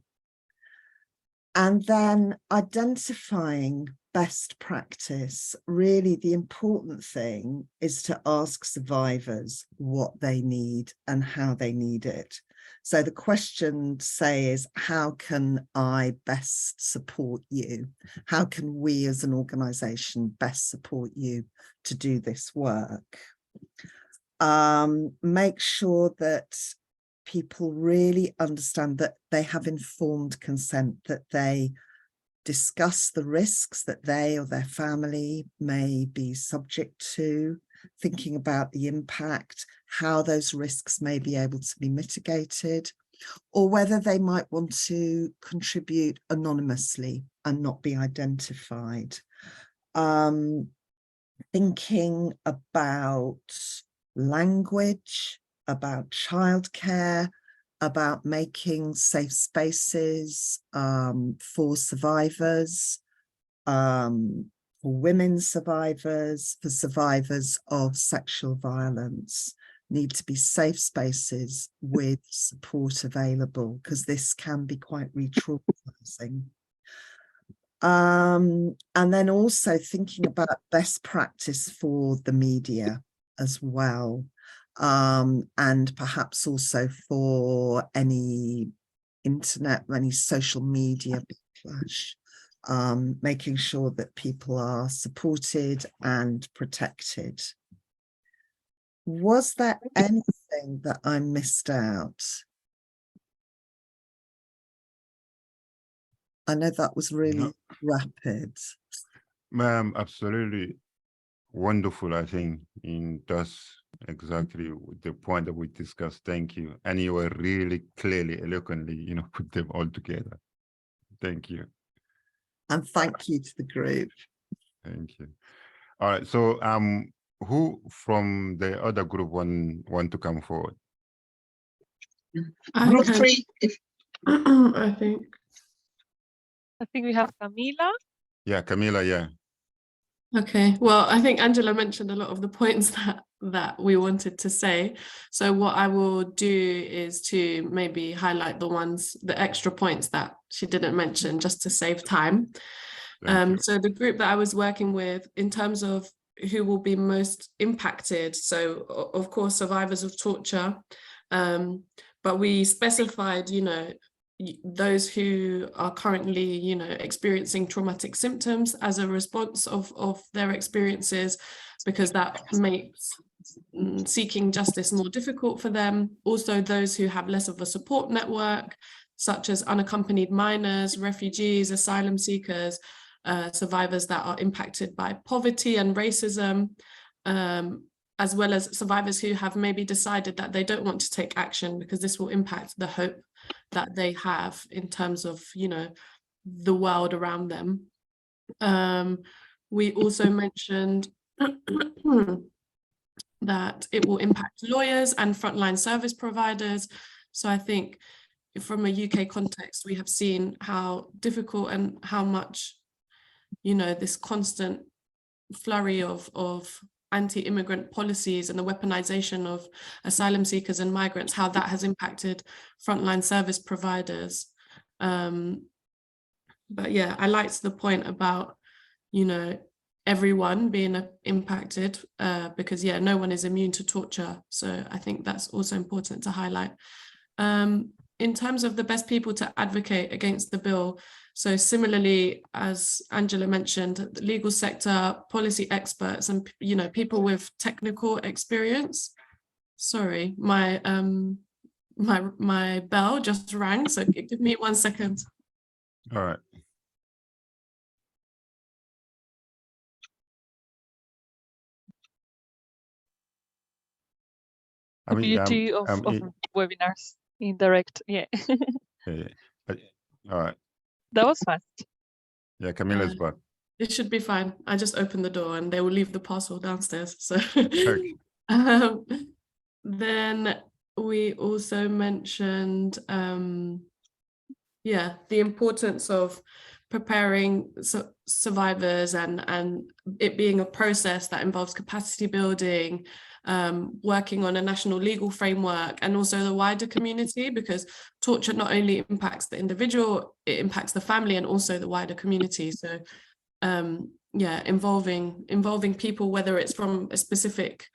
And then identifying best practice. Really, the important thing is to ask survivors what they need and how they need it. So the question to say is, how can I best support you? How can we as an organization best support you to do this work? Make sure that people really understand that they have informed consent, that they discuss the risks that they or their family may be subject to, thinking about the impact, how those risks may be able to be mitigated, or whether they might want to contribute anonymously and not be identified. Thinking about language, about childcare, about making safe spaces for survivors, for women survivors, for survivors of sexual violence. Need to be safe spaces with support available, because this can be quite re-traumatizing. And then also thinking about best practice for the media as well. And perhaps also for any internet, any social media backlash, making sure that people are supported and protected. Was there anything that I missed out? I know that was really rapid. Ma'am, absolutely wonderful. I think that's exactly the point that we discussed. Thank you. And you were really clearly, eloquently, put them all together. Thank you. And thank you to the group. Thank you. All right. So who from the other group want to come forward? Group 3, I think. I think we have Camila. Yeah, Camila, yeah. Okay, well, I think Angela mentioned a lot of the points that we wanted to say. So what I will do is to maybe highlight the extra points that she didn't mention, just to save time. So the group that I was working with in terms of who will be most impacted, so of course survivors of torture, but we specified, those who are currently, experiencing traumatic symptoms as a response of their experiences, because that makes seeking justice more difficult for them. Also, those who have less of a support network, such as unaccompanied minors, refugees, asylum seekers, survivors that are impacted by poverty and racism, as well as survivors who have maybe decided that they don't want to take action because this will impact the hope that they have in terms of, the world around them. We also mentioned that it will impact lawyers and frontline service providers. So I think from a UK context, we have seen how difficult and how much, this constant flurry of anti-immigrant policies and the weaponization of asylum seekers and migrants, how that has impacted frontline service providers. But yeah, I liked the point about, everyone being impacted, because yeah, no one is immune to torture. So I think that's also important to highlight. In terms of the best people to advocate against the bill, so similarly, as Angela mentioned, the legal sector, policy experts, and people with technical experience. Sorry, my bell just rang, so give me 1 second. All right. The beauty of webinars in direct, yeah. All right. That was fast. Yeah, Camila's back. It should be fine. I just opened the door and they will leave the parcel downstairs. So then we also mentioned, the importance of preparing survivors and it being a process that involves capacity building, working on a national legal framework, and also the wider community, because torture not only impacts the individual, it impacts the family and also the wider community. So involving people, whether it's from a specific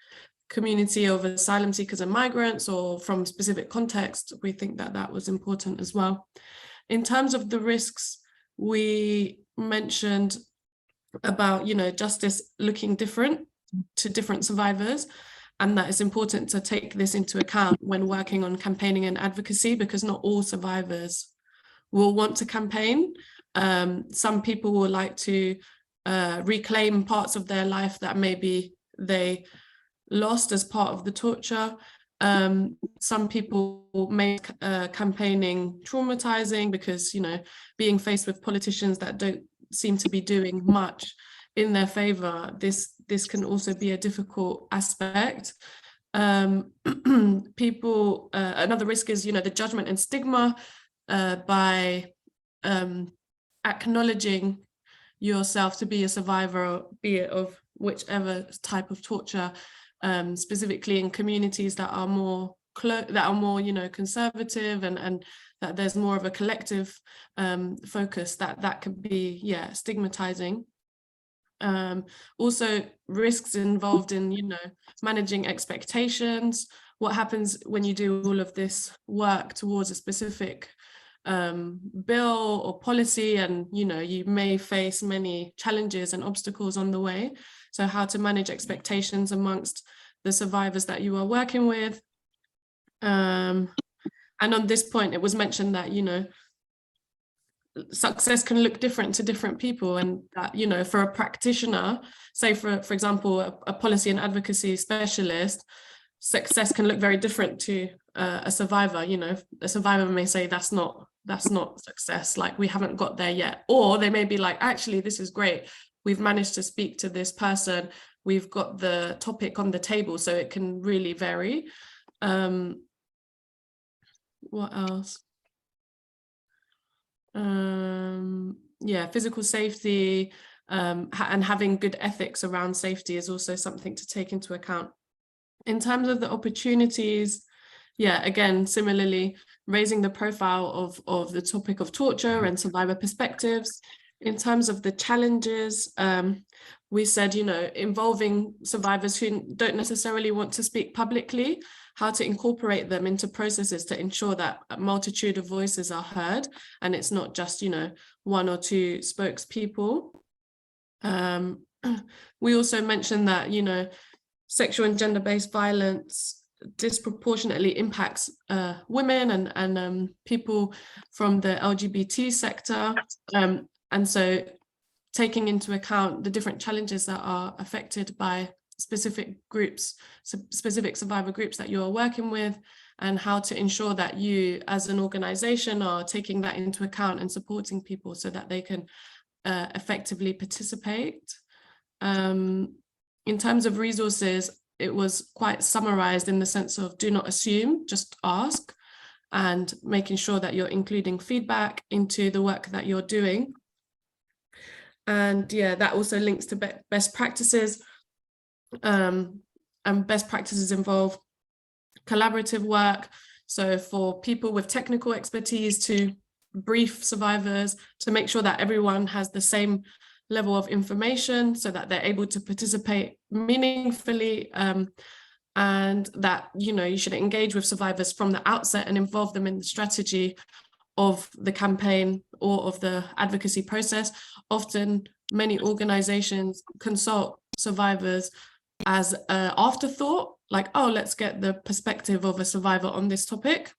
community of asylum seekers and migrants or from specific context, we think that was important as well. In terms of the risks, we mentioned about, justice looking different to different survivors, and that it's important to take this into account when working on campaigning and advocacy, because not all survivors will want to campaign. Some people will like to reclaim parts of their life that maybe they lost as part of the torture. Some people make campaigning traumatizing because, being faced with politicians that don't seem to be doing much in their favor, this can also be a difficult aspect. People, another risk is, the judgment and stigma by acknowledging yourself to be a survivor, be it of whichever type of torture, specifically in communities that are more conservative and that there's more of a collective focus, that could be stigmatizing. Also risks involved in managing expectations. What happens when you do all of this work towards a specific bill or policy, and you may face many challenges and obstacles on the way. So how to manage expectations amongst the survivors that you are working with. And on this point, it was mentioned that, you know, success can look different to different people, and that, you know, for a practitioner, say for example, a policy and advocacy specialist, success can look very different to a survivor. You know, a survivor may say that's not success, like we haven't got there yet, or they may be like, actually this is great, we've managed to speak to this person, we've got the topic on the table. So it can really vary. What else? Yeah, physical safety, and having good ethics around safety is also something to take into account. In terms of the opportunities, yeah, again, similarly, raising the profile of the topic of torture and survivor perspectives. In terms of the challenges, we said, you know, involving survivors who don't necessarily want to speak publicly, how to incorporate them into processes to ensure that a multitude of voices are heard, and it's not just, you know, one or two spokespeople. We also mentioned that, you know, sexual and gender-based violence disproportionately impacts women and people from the LGBT sector. And so taking into account the different challenges that are affected by specific groups, specific survivor groups that you are working with, and how to ensure that you as an organization are taking that into account and supporting people so that they can effectively participate. In terms of resources, it was quite summarized in the sense of do not assume, just ask, and making sure that you're including feedback into the work that you're doing. And yeah, that also links to best practices. And best practices involve collaborative work. So for people with technical expertise to brief survivors, to make sure that everyone has the same level of information so that they're able to participate meaningfully, and that, you know, you should engage with survivors from the outset and involve them in the strategy of the campaign or of the advocacy process. Often many organizations consult survivors as an afterthought, like, oh, let's get the perspective of a survivor on this topic.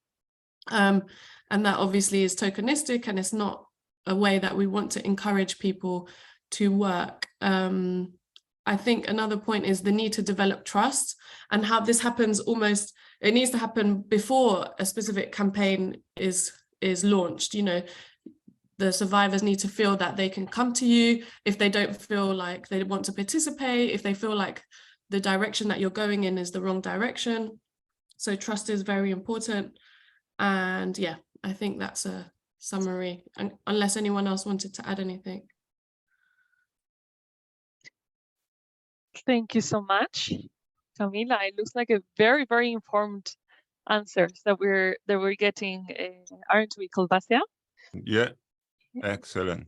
And that obviously is tokenistic, and it's not a way that we want to encourage people to work. I think another point is the need to develop trust, and how this happens almost, it needs to happen before a specific campaign is launched. You know, the survivors need to feel that they can come to you if they don't feel like they want to participate, if they feel like the direction that you're going in is the wrong direction. So trust is very important. And yeah, I think that's a summary, and unless anyone else wanted to add anything. Thank you so much, Camila. It looks like a very, very informed answers that we're getting, aren't we, Kolbassia? Yeah, excellent.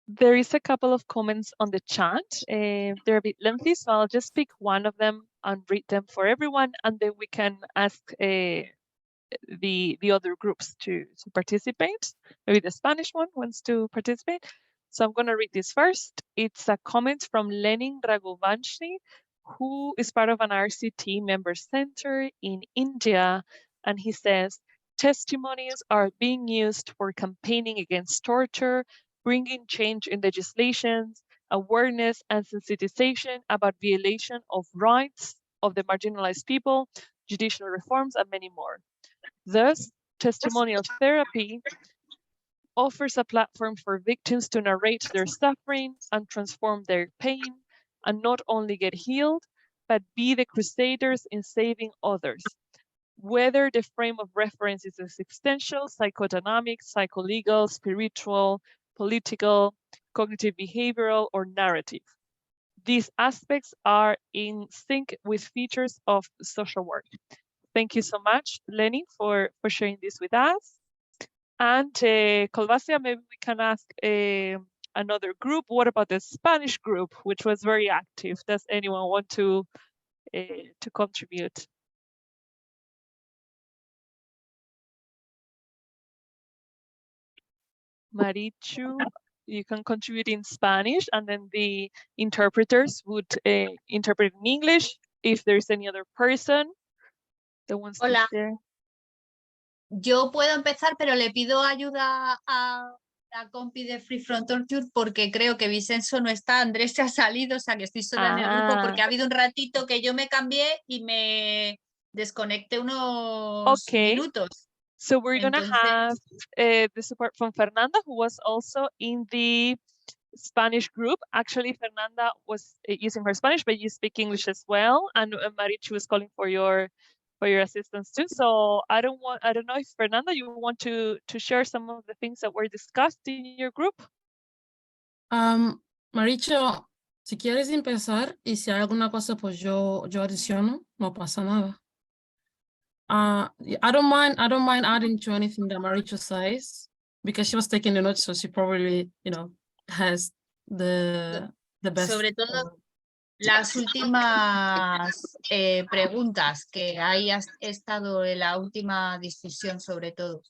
There is a couple of comments on the chat. They're a bit lengthy, so I'll just pick one of them and read them for everyone, and then we can ask the other groups to participate. Maybe the Spanish one wants to participate. So I'm going to read this first. It's a comment from Lenin Raghuvanshi, who is part of an RCT member center in India. And he says, testimonies are being used for campaigning against torture, bringing change in legislations, awareness and sensitization about violation of rights of the marginalized people, judicial reforms, and many more. Thus, testimonial therapy offers a platform for victims to narrate their suffering and transform their pain, and not only get healed, but be the crusaders in saving others. Whether the frame of reference is existential, psychodynamic, psycholegal, spiritual, political, cognitive behavioral, or narrative. These aspects are in sync with features of social work. Thank you so much, Lenny, for sharing this with us. And Kolbassia, maybe we can ask another group. What about the Spanish group, which was very active? Does anyone want to contribute? Marichu, you can contribute in Spanish, and then the interpreters would interpret in English. if there's any other person that wants to Hola. share. Yo puedo empezar, pero le pido ayuda a la compi de Free From Torture porque creo que Vicenzo no está, Andrés se ha salido, o sea que estoy sola en el grupo porque ha habido un ratito que yo me cambié y me desconecté unos minutos. So we're going to Entonces, have the support from Fernanda, who was also in the Spanish group. Actually, Fernanda was using her Spanish, but you speak English as well. And Marichu was calling for your assistance too. So I don't know if Fernanda, you want to share some of the things that were discussed in your group. Marichu, si quieres empezar y si hay alguna cosa, pues yo adiciono, no pasa nada. I don't mind adding to anything that Marichu says because she was taking the notes, so she probably, has the best. sobre todo las últimas preguntas que haya estado en la última discusión sobre todo.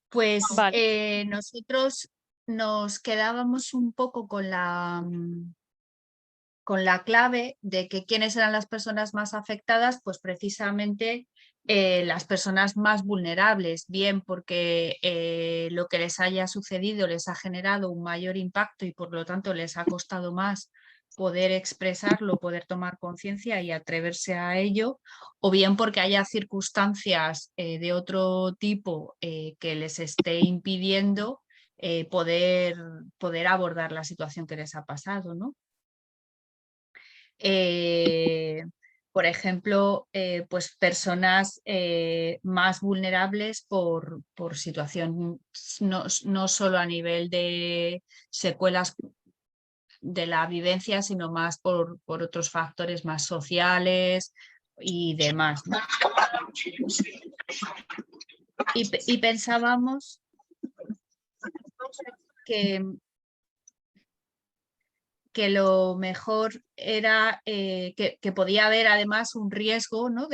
Pues nosotros nos quedábamos un poco con la clave de que quiénes eran las personas más afectadas, pues precisamente las personas más vulnerables, bien porque lo que les haya sucedido les ha generado un mayor impacto y por lo tanto les ha costado más poder expresarlo, poder tomar conciencia y atreverse a ello, o bien porque haya circunstancias de otro tipo que les esté impidiendo poder abordar la situación que les ha pasado, ¿no? Por ejemplo, pues personas más vulnerables por situación, no solo a nivel de secuelas de la vivencia, sino más por otros factores más sociales y demás, ¿no? Y pensábamos que lo mejor era que podía haber además un riesgo, ¿no?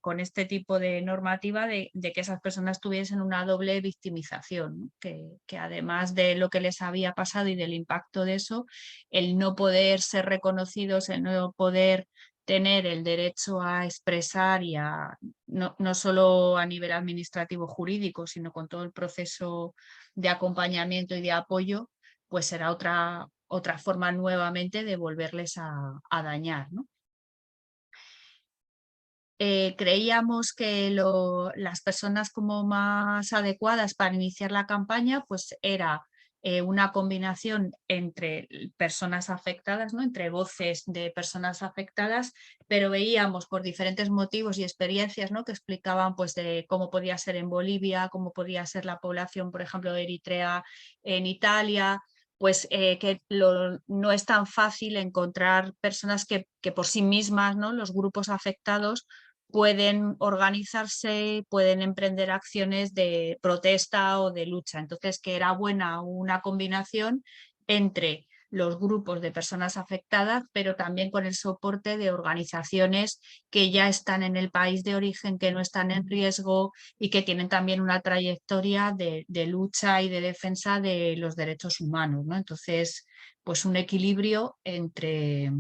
Con este tipo de normativa de que esas personas tuviesen una doble victimización, ¿no? Que además de lo que les había pasado y del impacto de eso, el no poder ser reconocidos, el no poder tener el derecho a expresar y no solo a nivel administrativo jurídico, sino con todo el proceso de acompañamiento y de apoyo, pues será otra forma nuevamente de volverles a dañar, ¿no? Creíamos que las personas como más adecuadas para iniciar la campaña pues era una combinación entre personas afectadas, ¿no? Entre voces de personas afectadas, pero veíamos por diferentes motivos y experiencias, ¿no? Que explicaban pues, de cómo podía ser en Bolivia, cómo podía ser la población, por ejemplo, de Eritrea en Italia, pues que no es tan fácil encontrar personas que por sí mismas, ¿no? Los grupos afectados pueden organizarse, pueden emprender acciones de protesta o de lucha. Entonces, que era buena una combinación entre los grupos de personas afectadas, pero también con el soporte de organizaciones que ya están en el país de origen, que no están en riesgo y que tienen también una trayectoria de lucha y de defensa de los derechos humanos, ¿no? Entonces, pues un equilibrio entre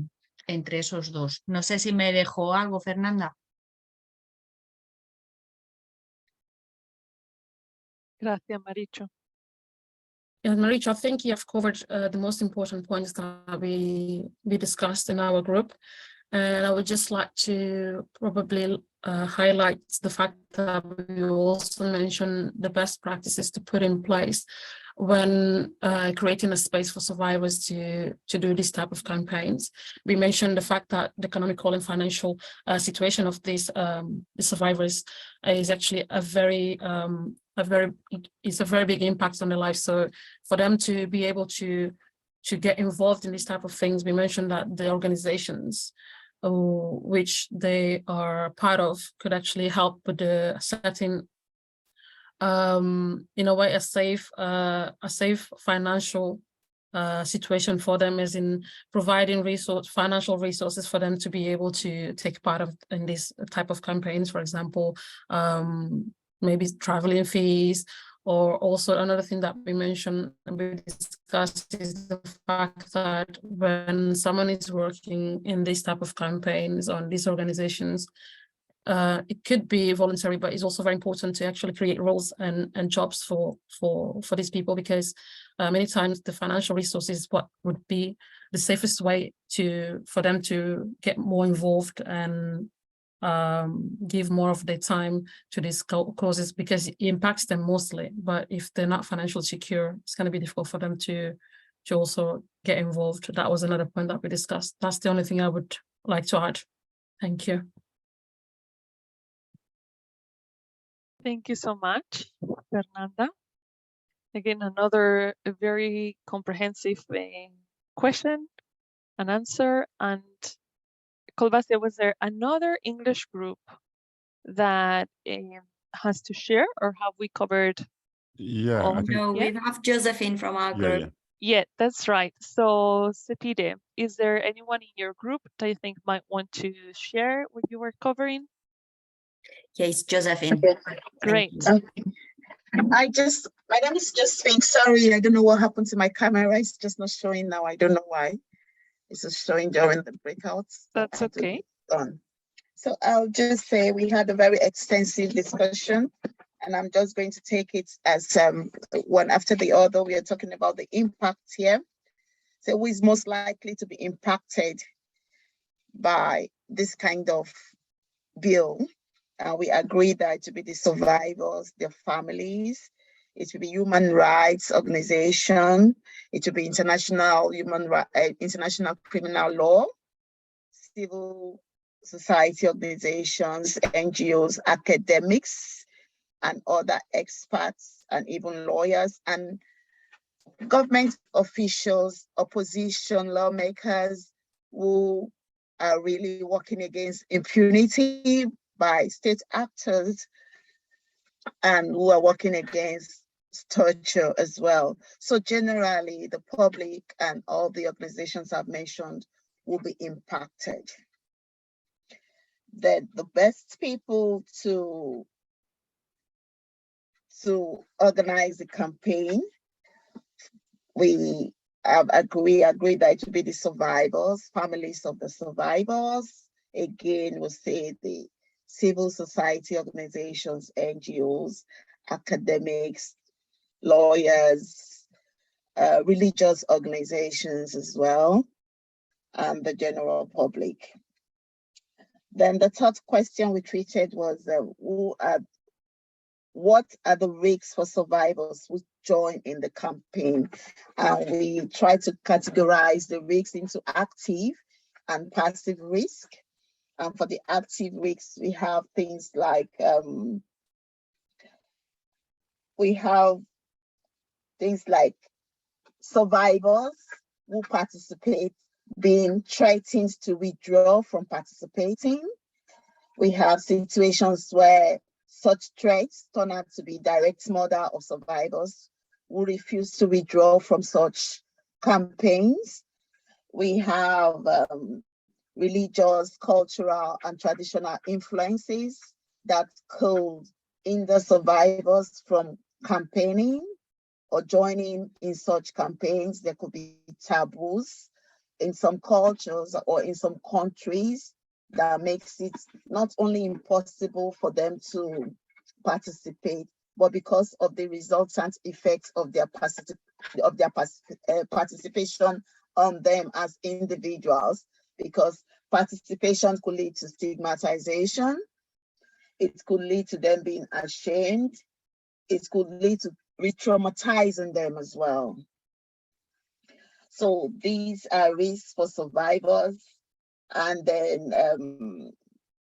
esos dos. No sé si me dejó algo, Fernanda. Gracias, Marichu. Yeah, Marichu, I think you have covered the most important points that we discussed in our group. And I would just like to probably highlight the fact that we also mentioned the best practices to put in place when creating a space for survivors to do this type of campaigns. We mentioned the fact that the economical and financial situation of these the survivors is actually a very big impact on their life. So for them to be able to get involved in these type of things, we mentioned that the organizations which they are part of could actually help with the setting in a way a safe financial situation for them, as in providing financial resources for them to be able to take part in this type of campaigns. For example, maybe traveling fees Or also another thing that we mentioned and we discussed is the fact that when someone is working in this type of campaigns on these organizations, it could be voluntary, but it's also very important to actually create roles and jobs for these people, because many times the financial resources is what would be the safest way for them to get more involved and give more of their time to these causes, because it impacts them mostly. But if they're not financially secure, it's going to be difficult for them to also get involved. That was another point that we discussed. That's the only thing I would like to add. Thank you. Thank you so much, Fernanda. Again, another very comprehensive question and answer. And Kolbassia, was there another English group that has to share, or have we covered? Yeah, I think, No, we have Josephine from our group. Yeah, that's right. So, Sepide, is there anyone in your group that you think might want to share what you were covering? Yes, Josephine. Great. My name is Josephine. Sorry, I don't know what happened to my camera. It's just not showing now. I don't know why. It's just showing during the breakouts. That's okay. So I'll just say we had a very extensive discussion, and I'm just going to take it as one after the other. We are talking about the impact here. So who is most likely to be impacted by this kind of bill? We agree that it will be the survivors, their families. It will be human rights organization. It will be international criminal law, civil society organizations, NGOs, academics, and other experts, and even lawyers, and government officials, opposition lawmakers who are really working against impunity by state actors and who are working against torture as well. So generally, the public and all the organizations I've mentioned will be impacted. Then the best people to organize the campaign, we agree that it will be the survivors, families of the survivors. Again, we'll say the civil society organizations, NGOs, academics, lawyers, religious organizations as well, and the general public. Then the third question we treated was what are the risks for survivors who join in the campaign? And we try to categorize the risks into active and passive risk. And for the active risks, we have things like survivors who participate being threatened to withdraw from participating. We have situations where such threats turn out to be direct murder of survivors who refuse to withdraw from such campaigns. We have religious, cultural, and traditional influences that could hinder survivors from campaigning or joining in such campaigns. There could be taboos in some cultures or in some countries that makes it not only impossible for them to participate, but because of the resultant effects of their participation on them as individuals, because participation could lead to stigmatization, it could lead to them being ashamed, it could lead to re-traumatizing them as well. So these are risks for survivors. And then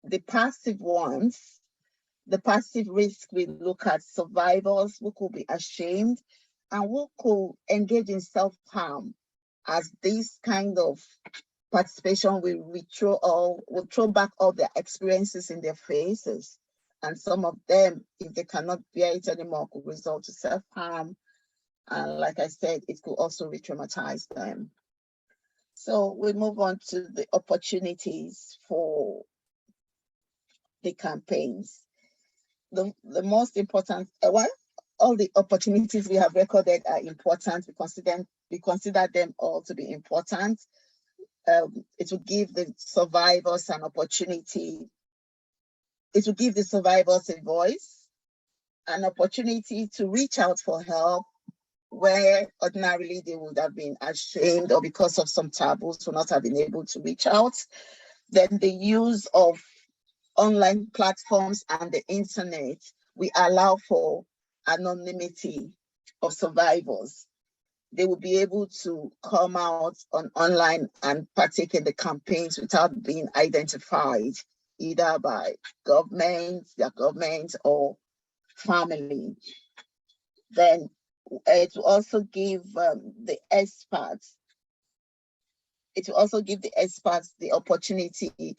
the passive ones, the passive risk, we look at survivors who could be ashamed and who could engage in self-harm, as this kind of participation will throw back all their experiences in their faces. And some of them, if they cannot bear it anymore, could result to self-harm. And like I said, it could also re-traumatize them. So we move on to the opportunities for the campaigns. The most important, all the opportunities we have recorded are important. We consider them all to be important. It will give the survivors an opportunity. It will give the survivors a voice, an opportunity to reach out for help where ordinarily they would have been ashamed or because of some taboos will not have been able to reach out. Then the use of online platforms and the internet, we allow for anonymity of survivors. They will be able to come out online and partake in the campaigns without being identified, either by their government or family. Then it will also give the experts the opportunity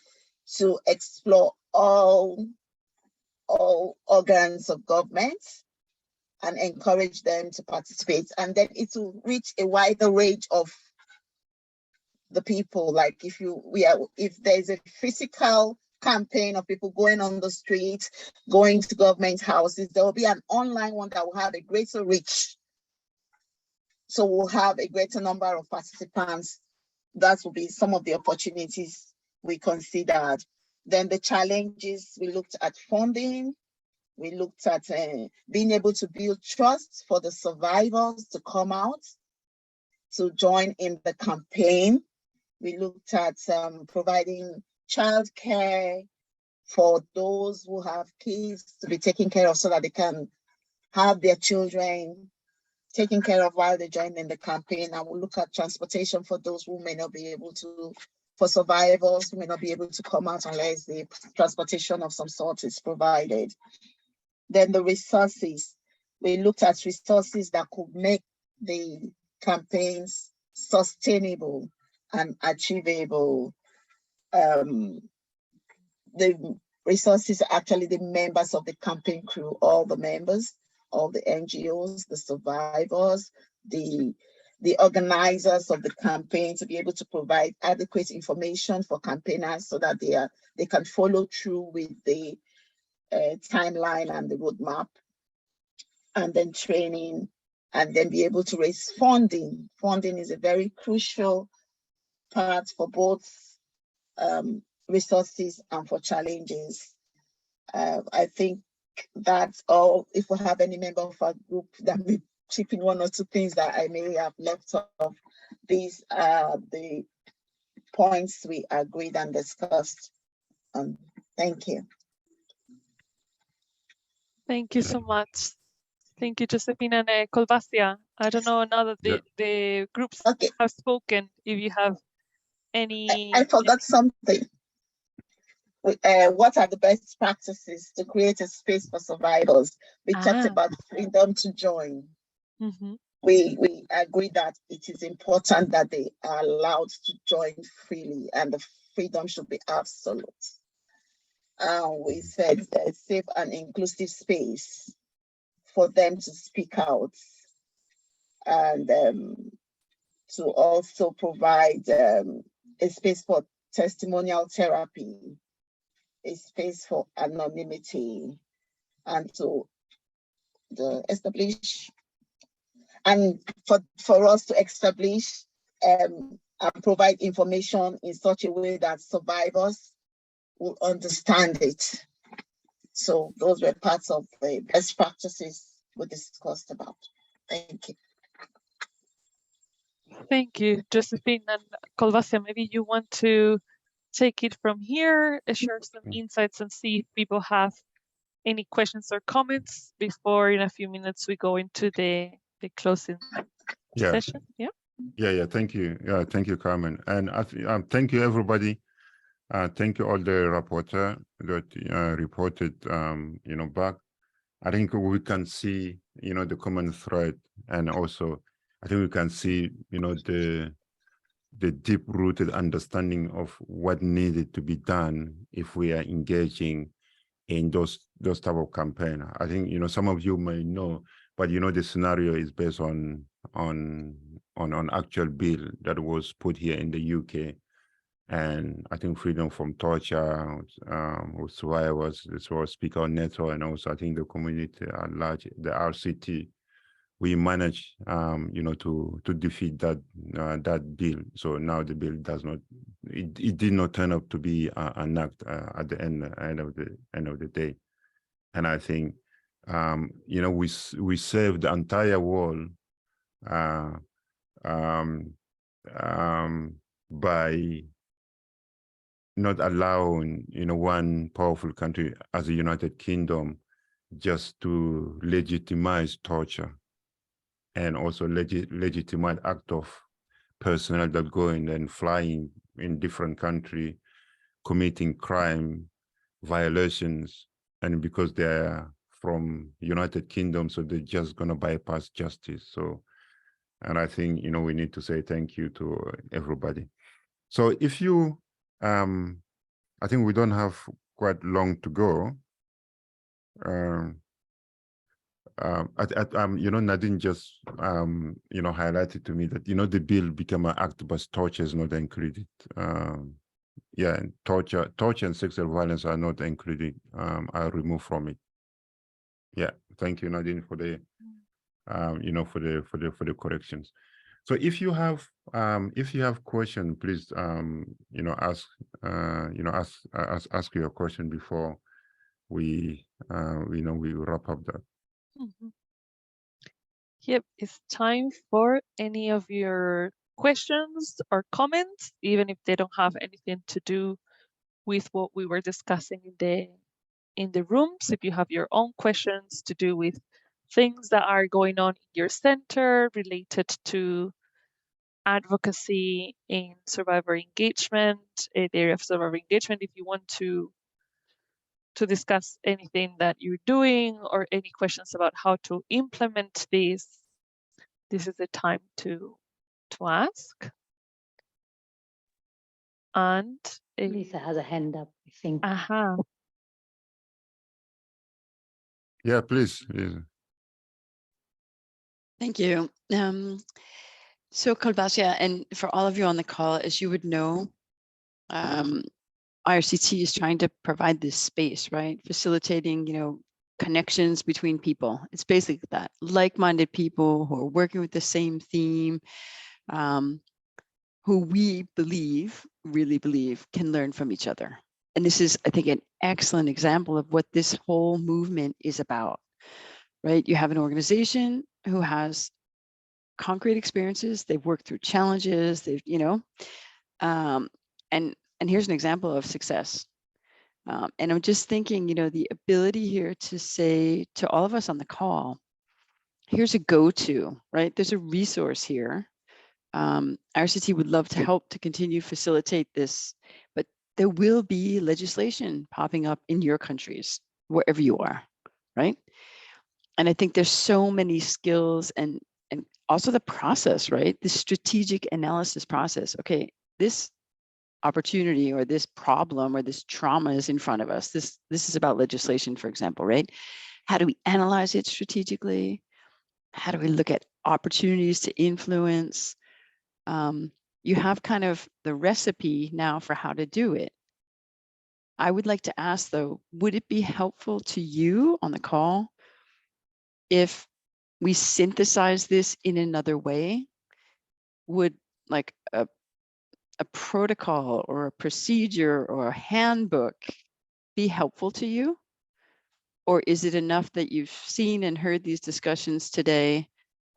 to explore all organs of government and encourage them to participate. And then it will reach a wider range of the people. Like if there's a physical campaign of people going on the street, going to government houses, there will be an online one that will have a greater reach. So we'll have a greater number of participants. That will be some of the opportunities we considered. Then the challenges, we looked at funding. We looked at being able to build trust for the survivors to come out, to join in the campaign. We looked at providing childcare for those who have kids to be taken care of so that they can have their children taken care of while they join in the campaign. And we'll look at transportation for those who may not be able to, for survivors who may not be able to come out unless the transportation of some sort is provided. Then the resources, we looked at resources that could make the campaigns sustainable and achievable. The resources are actually the members of the campaign crew, all the members, all the NGOs, the survivors, the organizers of the campaign, to be able to provide adequate information for campaigners so that they can follow through with the timeline and the roadmap, and then training, and then be able to raise funding. Funding is a very crucial part for both resources and for challenges. I think that's all. If we have any member of our group that may chip in one or two things that I may have left off, these are the points we agreed and discussed. Thank you. Thank you so much. Thank you, Josephine and Kolbassia. I don't know, now that the groups have spoken, if you have any... I forgot something. What are the best practices to create a space for survivors? We talked about freedom to join. Mm-hmm. We agree that it is important that they are allowed to join freely and the freedom should be absolute. We said a safe and inclusive space for them to speak out, and to also provide a space for testimonial therapy, a space for anonymity, and to establish, and for us to establish and provide information in such a way that survivors will understand it. So those were parts of the best practices we discussed about. Thank you. Thank you, Josephine and Kolbassia. Maybe you want to take it from here, share some insights, and see if people have any questions or comments before, in a few minutes, we go into the closing session. Yeah. Thank you. Yeah, thank you, Carmen, and thank you, everybody. Thank you all the rapporteur that reported, back. I think we can see, the common thread, and also I think we can see, the deep-rooted understanding of what needed to be done if we are engaging in those type of campaign. I think, some of you may know, but the scenario is based on actual bill that was put here in the UK. And I think freedom from torture, with survivors, this was Speak Out Network, and also I think the community at large, the RCT, we managed, to defeat that bill. So now the bill does not, it did not turn out to be enacted at the end of the day. And I think, we saved the entire world by not allowing, one powerful country as the United Kingdom just to legitimize torture and also legitimize act of personnel that go in and flying in different country, committing crime, violations, and because they're from United Kingdom, so they're just gonna bypass justice. So, and I think, we need to say thank you to everybody. So if you, I think we don't have quite long to go. Nadine just, highlighted to me that, the bill became an act, but torture is not included. And torture and sexual violence are not included, are removed from it. Yeah, thank you, Nadine, for the, for the corrections. So if you have question, please, ask your question before we wrap up that. Mm-hmm. Yep, it's time for any of your questions or comments, even if they don't have anything to do with what we were discussing in the rooms. If you have your own questions to do with things that are going on in your center related to advocacy in survivor engagement, the area of survivor engagement, if you want to discuss anything that you're doing or any questions about how to implement this is the time to ask. And Lisa has a hand up, I think. Yeah, please. Thank you. So Kolbassia, and for all of you on the call, as you would know, IRCT is trying to provide this space, right? Facilitating, connections between people. It's basically that, like-minded people who are working with the same theme, who we really believe can learn from each other. And this is, I think, an excellent example of what this whole movement is about, right? You have an organization who has concrete experiences, they've worked through challenges, they've, and here's an example of success. And I'm just thinking, the ability here to say to all of us on the call, here's a go-to, right? There's a resource here. IRCT would love to help to continue facilitate this, but there will be legislation popping up in your countries, wherever you are, right? And I think there's so many skills and also the process, right? The strategic analysis process. Okay, this opportunity or this problem or this trauma is in front of us. This is about legislation, for example, right? How do we analyze it strategically? How do we look at opportunities to influence? You have kind of the recipe now for how to do it. I would like to ask though, would it be helpful to you on the call if we synthesize this in another way? Would like a protocol or a procedure or a handbook be helpful to you? Or is it enough that you've seen and heard these discussions today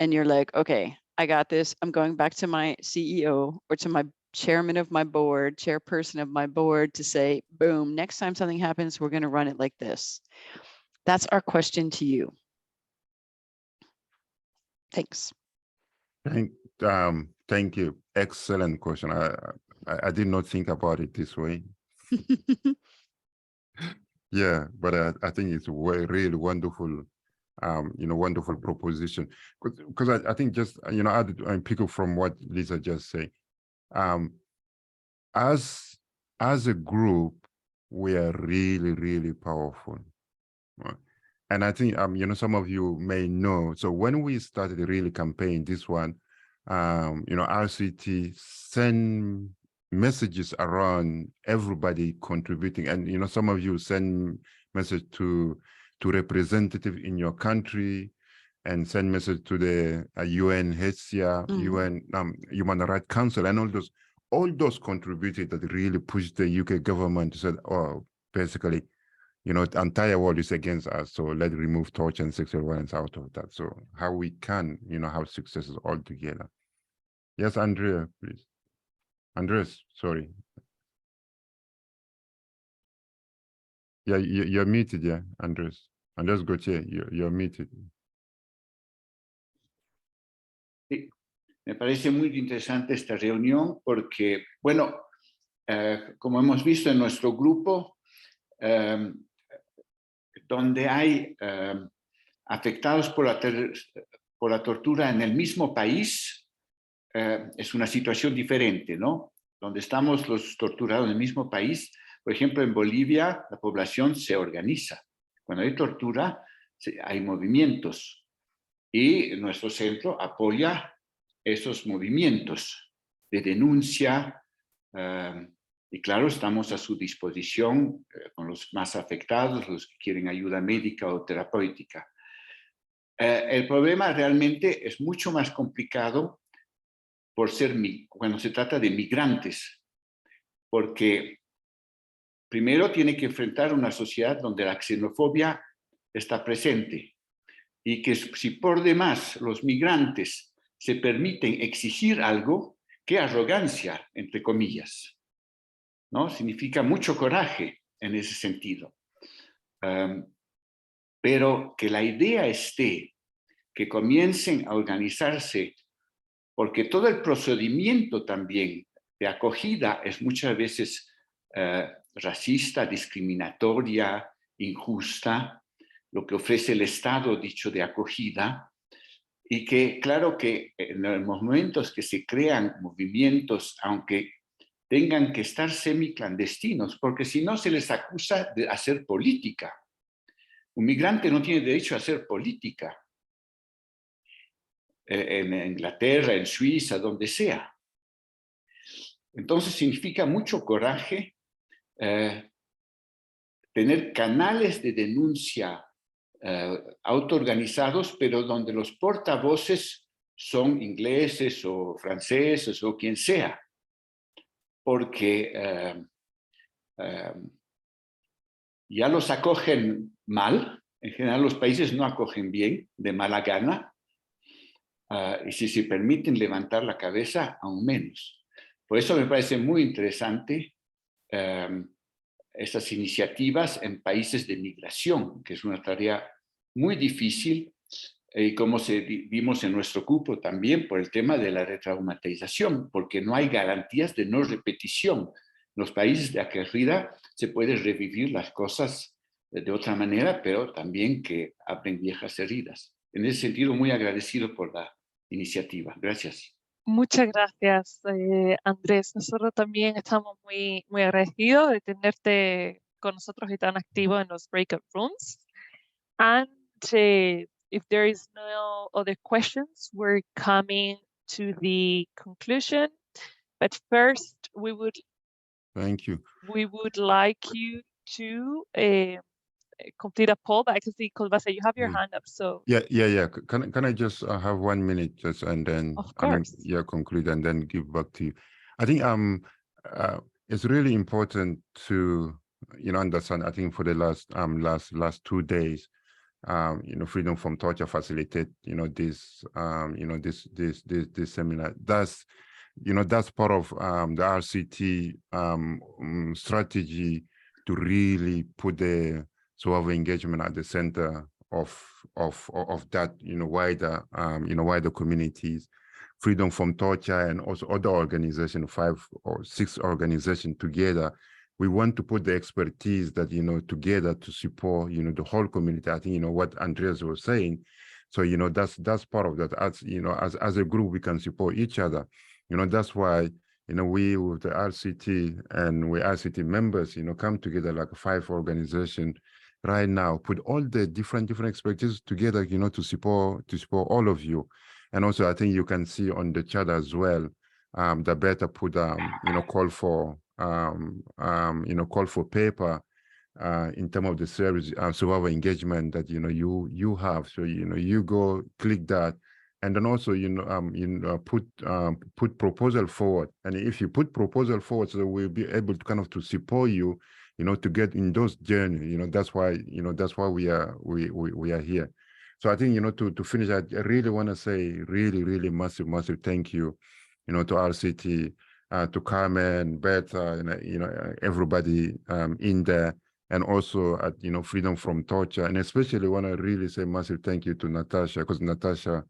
and you're like, okay, I got this. I'm going back to my CEO or to my chairman of my board, chairperson of my board to say, boom, next time something happens, we're going to run it like this. That's our question to you. Thanks. Thank you. Excellent question. I did not think about it this way. Yeah, but I think it's a really wonderful, wonderful proposition. Because I think just, I pick up from what Lisa just said. As a group, we are really, really powerful. Right? And I think, some of you may know, so when we started really campaign this one, RCT sent messages around everybody contributing. And, you know, some of you send message to representative in your country and send message to the UNHCR, UN Human Rights Council, and all those contributed that really pushed the UK government to say, oh, basically, you know, the entire world is against us, so let's remove torture and sexual violence out of that. So how we can, you know, have successes all together. Yes, Andrea, please. Andres, sorry. Yeah, you're muted, yeah, Andres. Andres Gauthier, you're muted. Sí, me parece muy interesante esta reunión porque, bueno, como hemos visto en nuestro grupo, donde hay afectados por la tortura en el mismo país, es una situación diferente, ¿no? Donde estamos los torturados en el mismo país, por ejemplo, en Bolivia, la población se organiza. Cuando hay tortura, hay movimientos y nuestro centro apoya esos movimientos de denuncia y claro, estamos a su disposición con los más afectados, los que quieren ayuda médica o terapéutica. El problema realmente es mucho más complicado cuando se trata de migrantes, porque primero tiene que enfrentar una sociedad donde la xenofobia está presente y que si por demás los migrantes se permiten exigir algo, qué arrogancia, entre comillas, ¿no? Significa mucho coraje en ese sentido. Pero que la idea esté, que comiencen a organizarse, porque todo el procedimiento también de acogida es muchas veces racista, discriminatoria, injusta, lo que ofrece el Estado dicho de acogida, y que claro que en los momentos que se crean movimientos, aunque tengan que estar semiclandestinos, porque si no se les acusa de hacer política. Un migrante no tiene derecho a hacer política. En Inglaterra, en Suiza, donde sea. Entonces significa mucho coraje tener canales de denuncia autoorganizados, pero donde los portavoces son ingleses o franceses o quien sea. Porque ya los acogen mal, en general los países no acogen bien, de mala gana, y si se permiten levantar la cabeza, aún menos. Por eso me parece muy interesante estas iniciativas en países de migración, que es una tarea muy difícil, y como vimos en nuestro grupo también por el tema de la retraumatización, porque no hay garantías de no repetición. En los países de acogida se puede revivir las cosas de otra manera, pero también que abren viejas heridas. En ese sentido, muy agradecido por la iniciativa. Gracias. Muchas gracias, Andrés. Nosotros también estamos muy agradecidos de tenerte con nosotros y tan activo en los breakout rooms. And if there is no other questions, we're coming to the conclusion. But first, we would like you to complete a poll, but I can see, Kolbassia, you have your hand up, so. Yeah. Can I just have 1 minute just and then conclude and then give back to you. I think it's really important to understand. I think for the last 2 days, Freedom from Torture facilitate this this seminar. That's part of the RCT strategy to really put the survivor engagement at the center of that wider communities. Freedom from Torture and also other organizations, 5 or 6 organizations together. We want to put the expertise that together to support the whole community. I think what Andreas was saying. So that's part of that. As a group we can support each other. That's why we with the RCT and we RCT members come together like 5 organizations right now, put all the different expertise together to support all of you. And also I think you can see on the chat as well the better put call for call for paper in terms of the service survivor engagement that you have. So you go click that, and then also put proposal forward. And if you put proposal forward, so we'll be able to kind of to support you, to get in those journey. That's why we are here. So I think to finish, I really want to say really massive thank you, to RCT, to Carmen, Beth, everybody in there, and also at Freedom from Torture, and especially want to really say massive thank you to Natasha, because Natasha,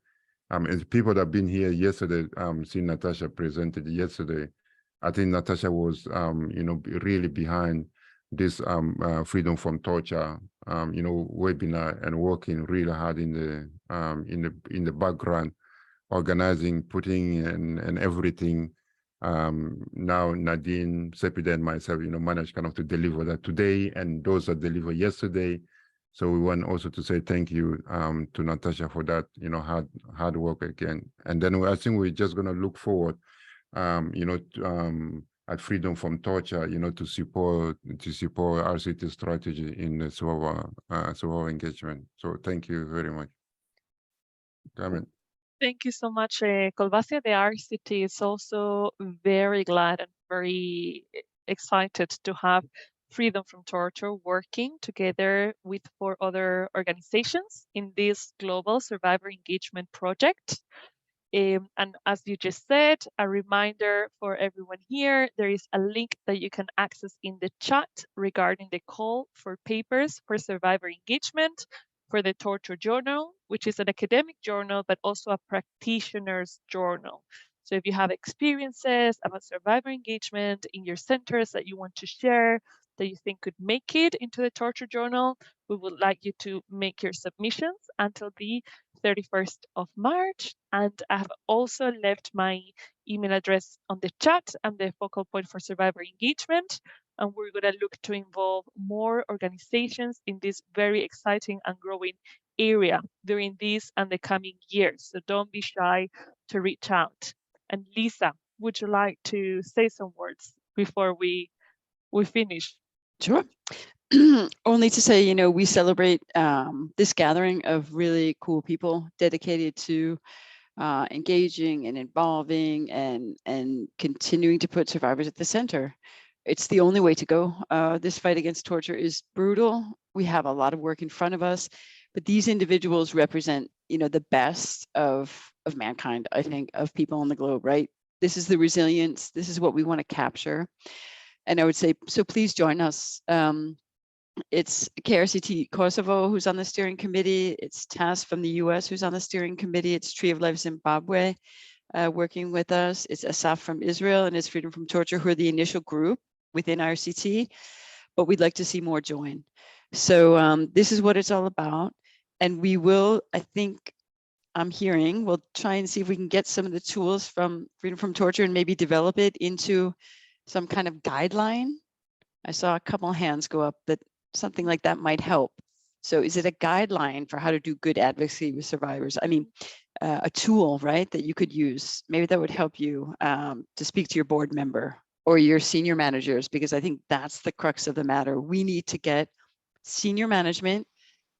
and people that have been here yesterday, seeing Natasha presented yesterday, I think Natasha was really behind this Freedom from Torture webinar, and working really hard in the background, organizing, putting and everything. Now Nadine, Sepide, and myself, managed kind of to deliver that today, and those that delivered yesterday. So we want also to say thank you to Natasha for that, hard work again. And then I think we're just gonna look forward, at Freedom from Torture, to support RCT strategy in the survivor engagement. So thank you very much. Carmen. Thank you so much, Kolbassia. The RCT is also very glad and very excited to have Freedom from Torture working together with 4 other organizations in this global survivor engagement project. And as you just said, a reminder for everyone here, there is a link that you can access in the chat regarding the call for papers for survivor engagement for the Torture Journal, which is an academic journal, but also a practitioner's journal. So if you have experiences about survivor engagement in your centers that you want to share, that you think could make it into the Torture Journal, we would like you to make your submissions until the 31st of March. And I have also left my email address on the chat. I'm the focal point for survivor engagement, and we're going to look to involve more organizations in this very exciting and growing area during this and the coming years. So don't be shy to reach out. And Lisa, would you like to say some words before we finish? Sure. Only to say, we celebrate this gathering of really cool people dedicated to engaging and involving and continuing to put survivors at the center. It's the only way to go. This fight against torture is brutal. We have a lot of work in front of us, but these individuals represent, the best of mankind, I think, of people on the globe, right? This is the resilience. This is what we want to capture. And I would say, so please join us. It's KRCT Kosovo who's on the steering committee. It's TAS from the US who's on the steering committee. It's Tree of Life Zimbabwe working with us. It's ASAF from Israel, and it's Freedom from Torture, who are the initial group within RCT. But we'd like to see more join. So this is what it's all about. And we will, I think, I'm hearing, we'll try and see if we can get some of the tools from Freedom from Torture and maybe develop it into some kind of guideline. I saw a couple hands go up that something like that might help. So is it a guideline for how to do good advocacy with survivors? I mean, a tool, right, that you could use. Maybe that would help you to speak to your board member or your senior managers, because I think that's the crux of the matter. We need to get senior management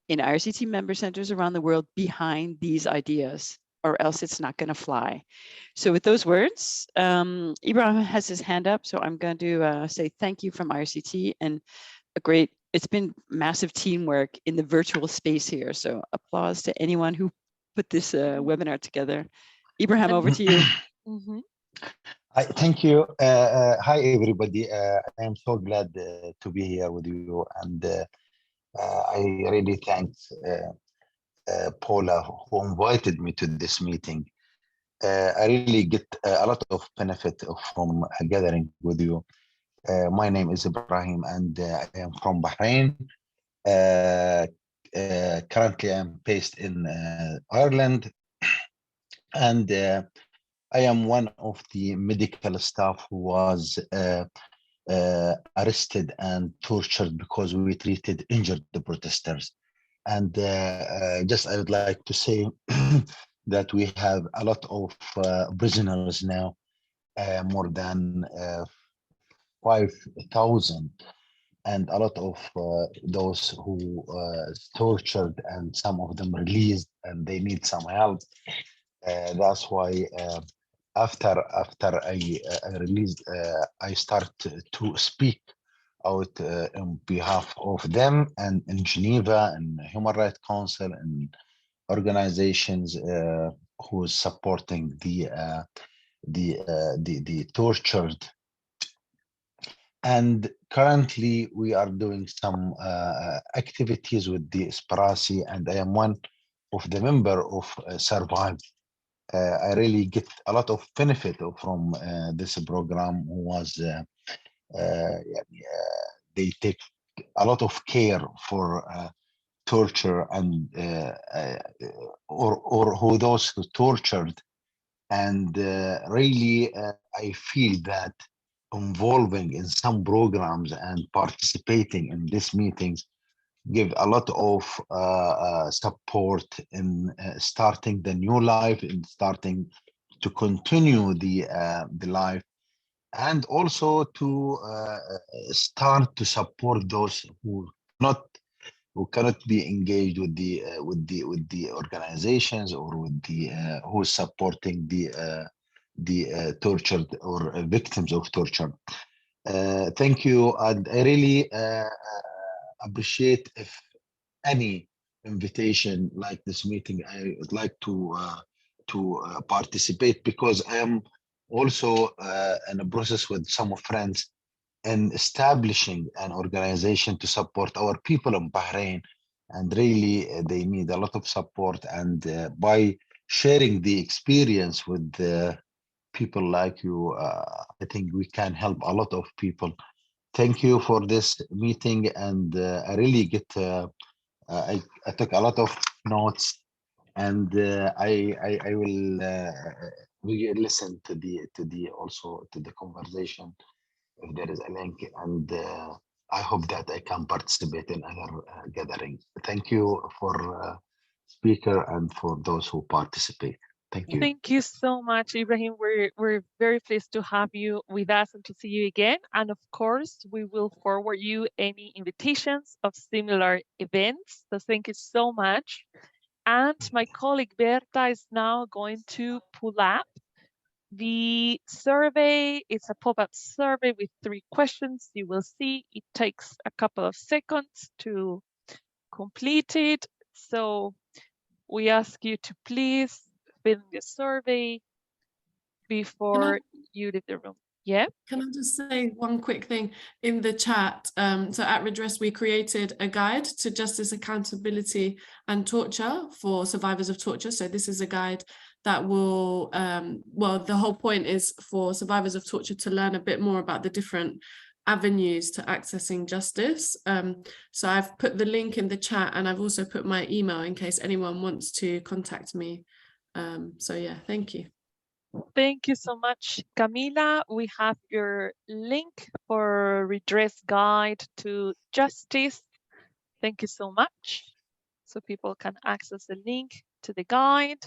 in RCT member centers around the world behind these ideas, or else it's not going to fly. So with those words, Ibrahim has his hand up, so I'm going to say thank you from RCT, and it's been massive teamwork in the virtual space here. So applause to anyone who put this webinar together. Ibrahim, over to you. Thank you. Hi, everybody. I am so glad to be here with you, and I really thank Paula, who invited me to this meeting. I really get a lot of benefit from gathering with you. My name is Ibrahim, and I am from Bahrain. Currently, I'm based in Ireland, and I am one of the medical staff who was arrested and tortured because we treated injured protesters. And just I would like to say that we have a lot of prisoners now more than 5,000, and a lot of those who tortured, and some of them released, and they need some help. That's why after I released, I start to speak out on behalf of them, and in Geneva and Human Rights Council and organizations who is supporting the tortured. And currently we are doing some activities with the Esperasi, and I am one of the member of Survive. I really get a lot of benefit from this program. Was they take a lot of care for torture and or who those who tortured, and really I feel that involving in some programs and participating in these meetings give a lot of support in starting the new life, in starting to continue the life, and also to start to support those who cannot be engaged with the organizations, or with the who is supporting the tortured or victims of torture. Thank you, and I really appreciate if any invitation like this meeting. I would like to participate, because I am also in a process with some friends in establishing an organization to support our people in Bahrain, and really they need a lot of support, and by sharing the experience with people like you, I think we can help a lot of people. Thank you for this meeting, and I really get I took a lot of notes, and I will listen to the also to the conversation if there is a link, and I hope that I can participate in other gathering. Thank you for speaker and for those who participate. Thank you. Thank you so much, Ibrahim. We're very pleased to have you with us and to see you again. And of course, we will forward you any invitations of similar events. So thank you so much. And my colleague Berta is now going to pull up the survey. It's a pop-up survey with 3 questions. You will see it takes a couple of seconds to complete it. So we ask you to please fill in the survey before you leave the room. Yeah. Can I just say one quick thing in the chat? So at Redress, we created a guide to justice, accountability and torture for survivors of torture. So this is a guide that will, well, the whole point is for survivors of torture to learn a bit more about the different avenues to accessing justice. So I've put the link in the chat, and I've also put my email in case anyone wants to contact me. So yeah, thank you. Thank you so much, Camila. We have your link for Redress Guide to Justice. Thank you so much. So people can access the link to the guide.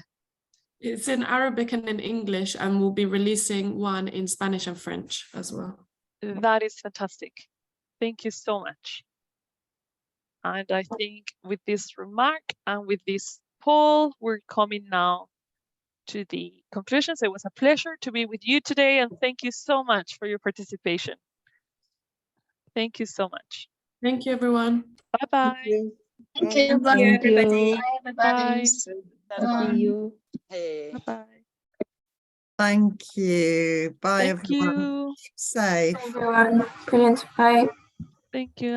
It's in Arabic and in English, and we'll be releasing one in Spanish and French as well. That is fantastic. Thank you so much. And I think with this remark and with this poll, we're coming now to the conclusions. It was a pleasure to be with you today, and thank you so much for your participation. Thank you so much. Thank you, everyone. Bye-bye. Thank you. Bye, everybody. Bye, everybody. Bye. See you. Bye-bye. Thank you. Bye, Thank everyone. you. Safe. Everyone. Brilliant. Bye. Thank you.